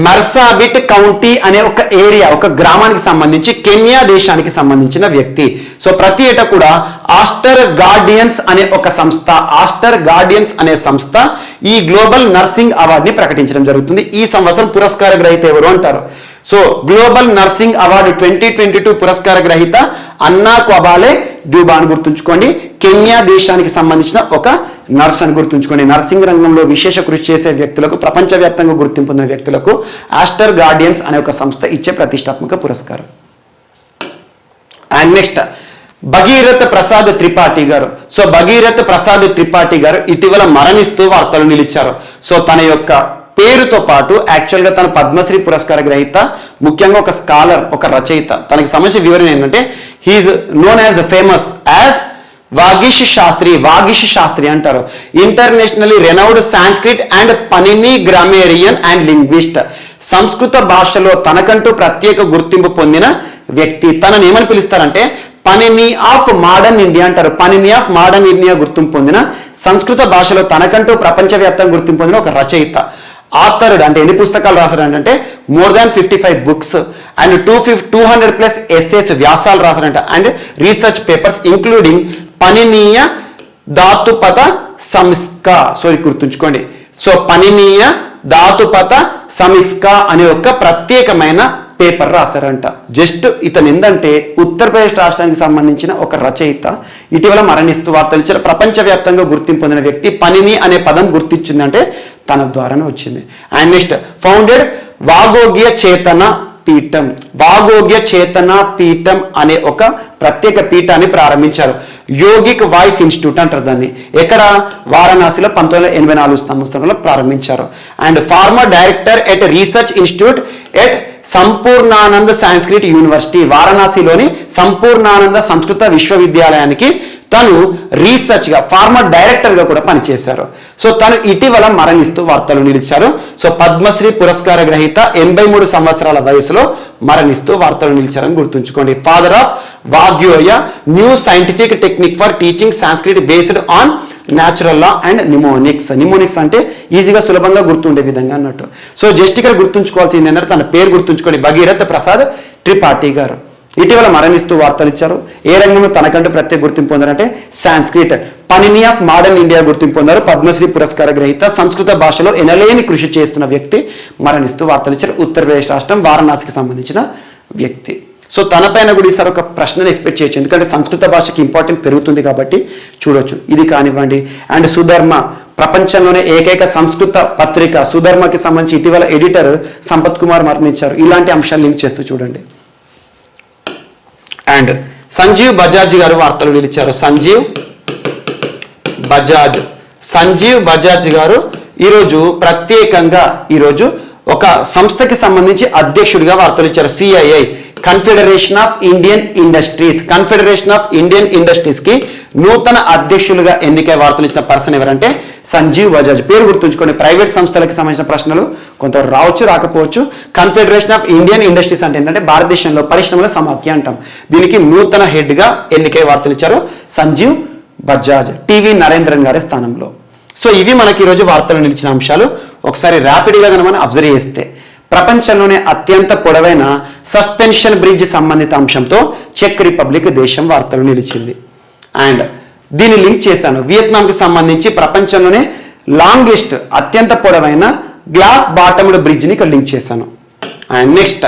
మర్సాబిట్ కౌంటీ అనే ఒక ఏరియా, ఒక గ్రామానికి సంబంధించి కెన్యా దేశానికి సంబంధించిన వ్యక్తి. సో ప్రతి ఏటా కూడా ఆస్టర్ గార్డియన్స్ అనే సంస్థ ఈ గ్లోబల్ నర్సింగ్ అవార్డుని ప్రకటించడం జరుగుతుంది. ఈ సంవత్సరం పురస్కార గ్రహీత ఎవరు అంటారు. సో గ్లోబల్ నర్సింగ్ అవార్డు 2022 పురస్కార గ్రహీత అన్నా క్వబాలే డ్యూబా అని గుర్తుంచుకోండి. కెన్యా దేశానికి సంబంధించిన ఒక నర్స్ అని గుర్తుంచుకోండి. నర్సింగ్ రంగంలో విశేష కృషి చేసే వ్యక్తులకు, ప్రపంచవ్యాప్తంగా గుర్తింపు పొందిన వ్యక్తులకు ఆస్టర్ గార్డియన్స్ అనే ఒక సంస్థ ఇచ్చే ప్రతిష్టాత్మక పురస్కారం. అండ్ నెక్స్ట్ భగీరథ్ ప్రసాద్ త్రిపాఠి గారు. సో భగీరథ్ ప్రసాద్ త్రిపాఠి గారు ఇటీవల మరణిస్తూ వార్తలు నిలిచారు. సో తన యొక్క పేరుతో పాటు యాక్చువల్గా తన పద్మశ్రీ పురస్కార గ్రహీత, ముఖ్యంగా ఒక స్కాలర్, ఒక రచయిత. తనకి సంబంధించిన వివరణ ఏంటంటే he is known as famous as Vagish Shastri అంటారు. ఇంటర్నేషనల్లీ రెనౌడ్ సాంస్క్రిట్ అండ్ పనిని గ్రామేరియన్ అండ్ లింగ్విస్ట్. సంస్కృత భాషలో తనకంటూ ప్రత్యేక గుర్తింపు పొందిన వ్యక్తి. తనని ఏమని పిలుస్తారంటే పనిని ఆఫ్ మోడర్న్ ఇండియా అంటారు. పనిని ఆఫ్ మోడర్న్ ఇండియా గుర్తింపు పొందిన, సంస్కృత భాషలో తనకంటూ ప్రపంచవ్యాప్తంగా గుర్తింపు పొందిన ఒక రచయిత. ఆథర్డ్ అంటే ఎన్ని పుస్తకాలు రాశారంటే more than 55 books and 200+ essays, వ్యాసాలు రాశారంట. And research papers including Paniniya Dhatupatha సంస్క. సో ఇది గుర్తుంచుకోండి. సో పనినీయ ధాతుపద సంస్క అనే ఒక ప్రత్యేకమైన పేపర్ రాశారంట. జస్ట్ ఇతను ఏంటంటే ఉత్తరప్రదేశ్ రాష్ట్రానికి సంబంధించిన ఒక రచయిత. ఇటీవల మరణిస్తూ వార్తలు ఇచ్చారు. ప్రపంచవ్యాప్తంగా గుర్తింపు పొందిన వ్యక్తి. పనిని అనే పదం గుర్తించిందంటే తన ద్వారానే వచ్చింది. అండ్ నెక్స్ట్ ఫౌండెడ్ వాగోగ్య చేతన పీఠం అనే ఒక ప్రత్యేక పీఠాన్ని ప్రారంభించారు. యోగిక్ వాయిస్ ఇన్స్టిట్యూట్ అంటారు దాన్ని. ఎక్కడ? వారణాసిలో 1984 సంవత్సరంలో ప్రారంభించారు. And former director at research institute at Sampurnanand Sanskrit university. వారణాసిలోని సంపూర్ణానంద సంస్కృత విశ్వవిద్యాలయానికి తను రీసెర్చ్గా, ఫార్మర్ డైరెక్టర్గా కూడా పనిచేశారు. సో తను ఇటీవల మరణిస్తూ వార్తలు నిలిచారు. సో పద్మశ్రీ పురస్కార గ్రహీత 83 సంవత్సరాల వయసులో మరణిస్తూ వార్తలు నిలిచారని గుర్తుంచుకోండి. ఫాదర్ ఆఫ్ వాగ్యోయ, new scientific technique for teaching Sanskrit based on natural law and mnemonics అంటే ఈజీగా సులభంగా గుర్తుండే విధంగా అన్నట్టు. సో జస్ట్ ఇక్కడ గుర్తుంచుకోవాల్సింది ఏంటంటే తన పేరు గుర్తుంచుకోండి, భగీరథ్ ప్రసాద్ త్రిపాఠి గారు. ఇటీవల మరణిస్తూ వార్తలు ఇచ్చారు. ఏ రంగంలో తనకంటూ ప్రత్యేక గుర్తింపు పొందారంటే సాంస్క్రిట్, పనిని ఆఫ్ మోడర్న్ ఇండియా గుర్తింపు పొందారు. పద్మశ్రీ పురస్కార గ్రహీత, సంస్కృత భాషలో ఎనలేని కృషి చేస్తున్న వ్యక్తి మరణిస్తూ వార్తలు ఇచ్చారు. ఉత్తరప్రదేశ్ రాష్ట్రం వారణాసికి సంబంధించిన వ్యక్తి. సో తనపైన కూడా ఈసారి ఒక ప్రశ్నను ఎక్స్పెక్ట్ చేయొచ్చు, ఎందుకంటే సంస్కృత భాషకి ఇంపార్టెంట్ పెరుగుతుంది కాబట్టి చూడొచ్చు. ఇది కానివ్వండి. అండ్ సుధర్మ, ప్రపంచంలోనే ఏకైక సంస్కృత పత్రిక సుధర్మకి సంబంధించి ఇటీవల ఎడిటర్ సంపత్ కుమార్ మరణించారు. ఇలాంటి అంశాలు లింక్ చేస్తూ చూడండి. అండ్ సంజీవ్ బజాజ్ గారు వార్తలు నిలిచారు. సంజీవ్ బజాజ్ గారు ఈరోజు ప్రత్యేకంగా ఒక సంస్థకి సంబంధించి అధ్యక్షుడిగా వార్తలు ఇచ్చారు. CII, confederation of Indian industries కి నూతన అధ్యక్షులుగా ఎన్నికై వార్తలు ఇచ్చిన పర్సన్ ఎవరంటే సంజీవ్ బజాజ్. పేరు గుర్తుంచుకోండి. ప్రైవేట్ సంస్థలకు సంబంధించిన ప్రశ్నలు కొంత రావచ్చు, రాకపోవచ్చు. కన్ఫెడరేషన్ ఆఫ్ ఇండియన్ ఇండస్ట్రీస్ అంటే ఏంటంటే భారతదేశంలో పరిశ్రమల సమాఖ్య అంటాం. దీనికి నూతన హెడ్ గా ఎన్నికై వార్తలు ఇచ్చారు సంజీవ్ బజాజ్, టీవీ నరేంద్రన్ గారి స్థానంలో. సో ఇవి మనకి ఈరోజు వార్తలు నిలిచిన అంశాలు. ఒకసారి ర్యాపిడ్గా కనుక మనం అబ్జర్వ్ చేస్తే ప్రపంచంలోనే అత్యంత పొడవైన సస్పెన్షన్ బ్రిడ్జ్ సంబంధిత అంశంతో చెక్ రిపబ్లిక్ దేశం వార్తలు నిలిచింది. అండ్ దీన్ని లింక్ చేశాను. వియత్నాంకి సంబంధించి ప్రపంచంలోనే లాంగెస్ట్, అత్యంత పొడవైన గ్లాస్ బాటమ్డ్ బ్రిడ్జ్ని ఇక్కడ లింక్ చేశాను. అండ్ నెక్స్ట్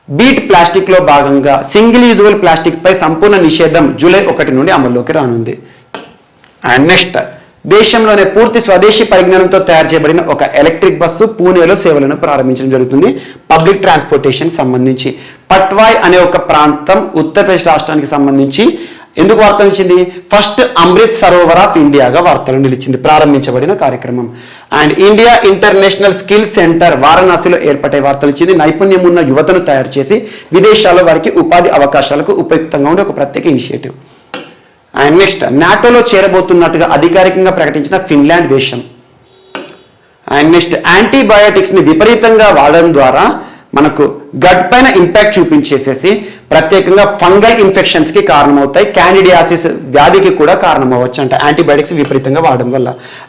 బీట్ ప్లాస్టిక్ లో భాగంగా సింగిల్ యూజువల్ ప్లాస్టిక్ పై సంపూర్ణ నిషేధం జూలై 1 నుండి అమల్లోకి రానుంది. అండ్ నెక్స్ట్ దేశంలోనే పూర్తి స్వదేశీ పరిజ్ఞానంతో తయారు చేయబడిన ఒక ఎలక్ట్రిక్ బస్సు పూణేలో సేవలను ప్రారంభించడం జరుగుతుంది. పబ్లిక్ ట్రాన్స్పోర్టేషన్ సంబంధించి పట్వాయ్ అనే ఒక ప్రాంతం ఉత్తరప్రదేశ్ రాష్ట్రానికి సంబంధించి ఎందుకు వార్తలు నిలిచింది? ఫస్ట్ అమృత్ సరోవర్ ఆఫ్ ఇండియాగా వార్తలు నిలిచింది, ప్రారంభించబడిన కార్యక్రమం. And India international skill centre వారణాసిలో ఏర్పడే వార్తలు ఇచ్చింది. నైపుణ్యం ఉన్న యువతను తయారు చేసి విదేశాల్లో వారికి ఉపాధి అవకాశాలకు ఉపయుక్తంగా ఉండే ఒక ప్రత్యేక ఇనిషియేటివ్. అండ్ నెక్స్ట్, నాటోలో చేరబోతున్నట్టుగా అధికారికంగా ప్రకటించిన ఫిన్లాండ్ దేశం. అండ్ నెక్స్ట్, యాంటీబయాటిక్స్ని విపరీతంగా వాడడం ద్వారా మనకు గట్ పైన ఇంపాక్ట్ చూపించేసేసి ప్రత్యేకంగా ఫంగల్ ఇన్ఫెక్షన్స్కి కారణమవుతాయి, క్యాండిడియాసిస్ వ్యాధికి కూడా కారణమవచ్చు అంట యాంటీబయాటిక్స్ విపరీతంగా వాడడం వల్ల.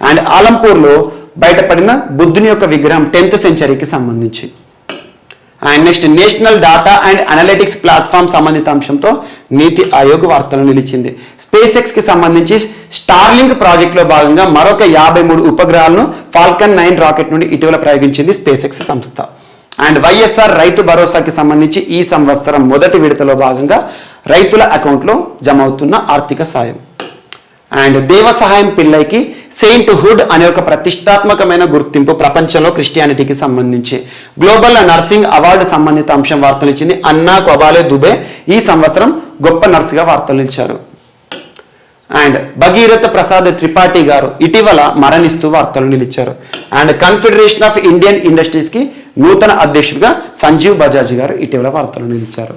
అండ్ ఆలంపూర్లో బయటపడిన బుద్ధుని యొక్క విగ్రహం 10th సెంచరీకి సంబంధించి. And next, national data and analytics platform సంబంధిత అంశంతో నీతి ఆయోగ్ వార్తలు నిలిచింది. స్పేస్ ఎక్స్కి సంబంధించి స్టార్లింక్ ప్రాజెక్టులో భాగంగా మరొక 53 ఉపగ్రహాలను ఫాల్కన్ 9 రాకెట్ నుండి ఇటీవల ప్రయోగించింది స్పేస్ ఎక్స్ సంస్థ. అండ్ వైఎస్ఆర్ రైతు భరోసాకి సంబంధించి ఈ సంవత్సరం మొదటి విడతలో భాగంగా రైతుల అకౌంట్లో జమ అవుతున్న ఆర్థిక సాయం. అండ్ దేవ సహాయం పిల్లైకి సెయింట్ హుడ్ అనే ఒక ప్రతిష్టాత్మకమైన గుర్తింపు ప్రపంచంలో క్రిస్టియానిటీకి సంబంధించి. గ్లోబల్ నర్సింగ్ అవార్డు సంబంధిత అంశం వార్తలు ఇచ్చింది. అన్నా కొబాలే దుబే ఈ సంవత్సరం గొప్ప నర్సుగా వార్తలు నిలిచారు. అండ్ భగీరథ ప్రసాద్ త్రిపాఠి గారు ఇటీవల మరణిస్తూ వార్తలు నిలిచారు. అండ్ కన్ఫెడరేషన్ ఆఫ్ ఇండియన్ ఇండస్ట్రీస్కి నూతన అధ్యక్షుడిగా సంజీవ్ బజాజ్ గారు ఇటీవల వార్తలు నిలిచారు.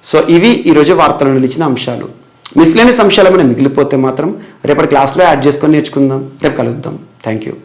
సో ఇవి ఈరోజు వార్తలు నిలిచిన అంశాలు. మిస్లేనియస్ అంశాలు ఏమైనా మిగిలిపోతే మాత్రం రేపటి క్లాస్లో యాడ్ చేసుకొని నేర్చుకుందాం. రేపు కలుద్దాం. Thank you.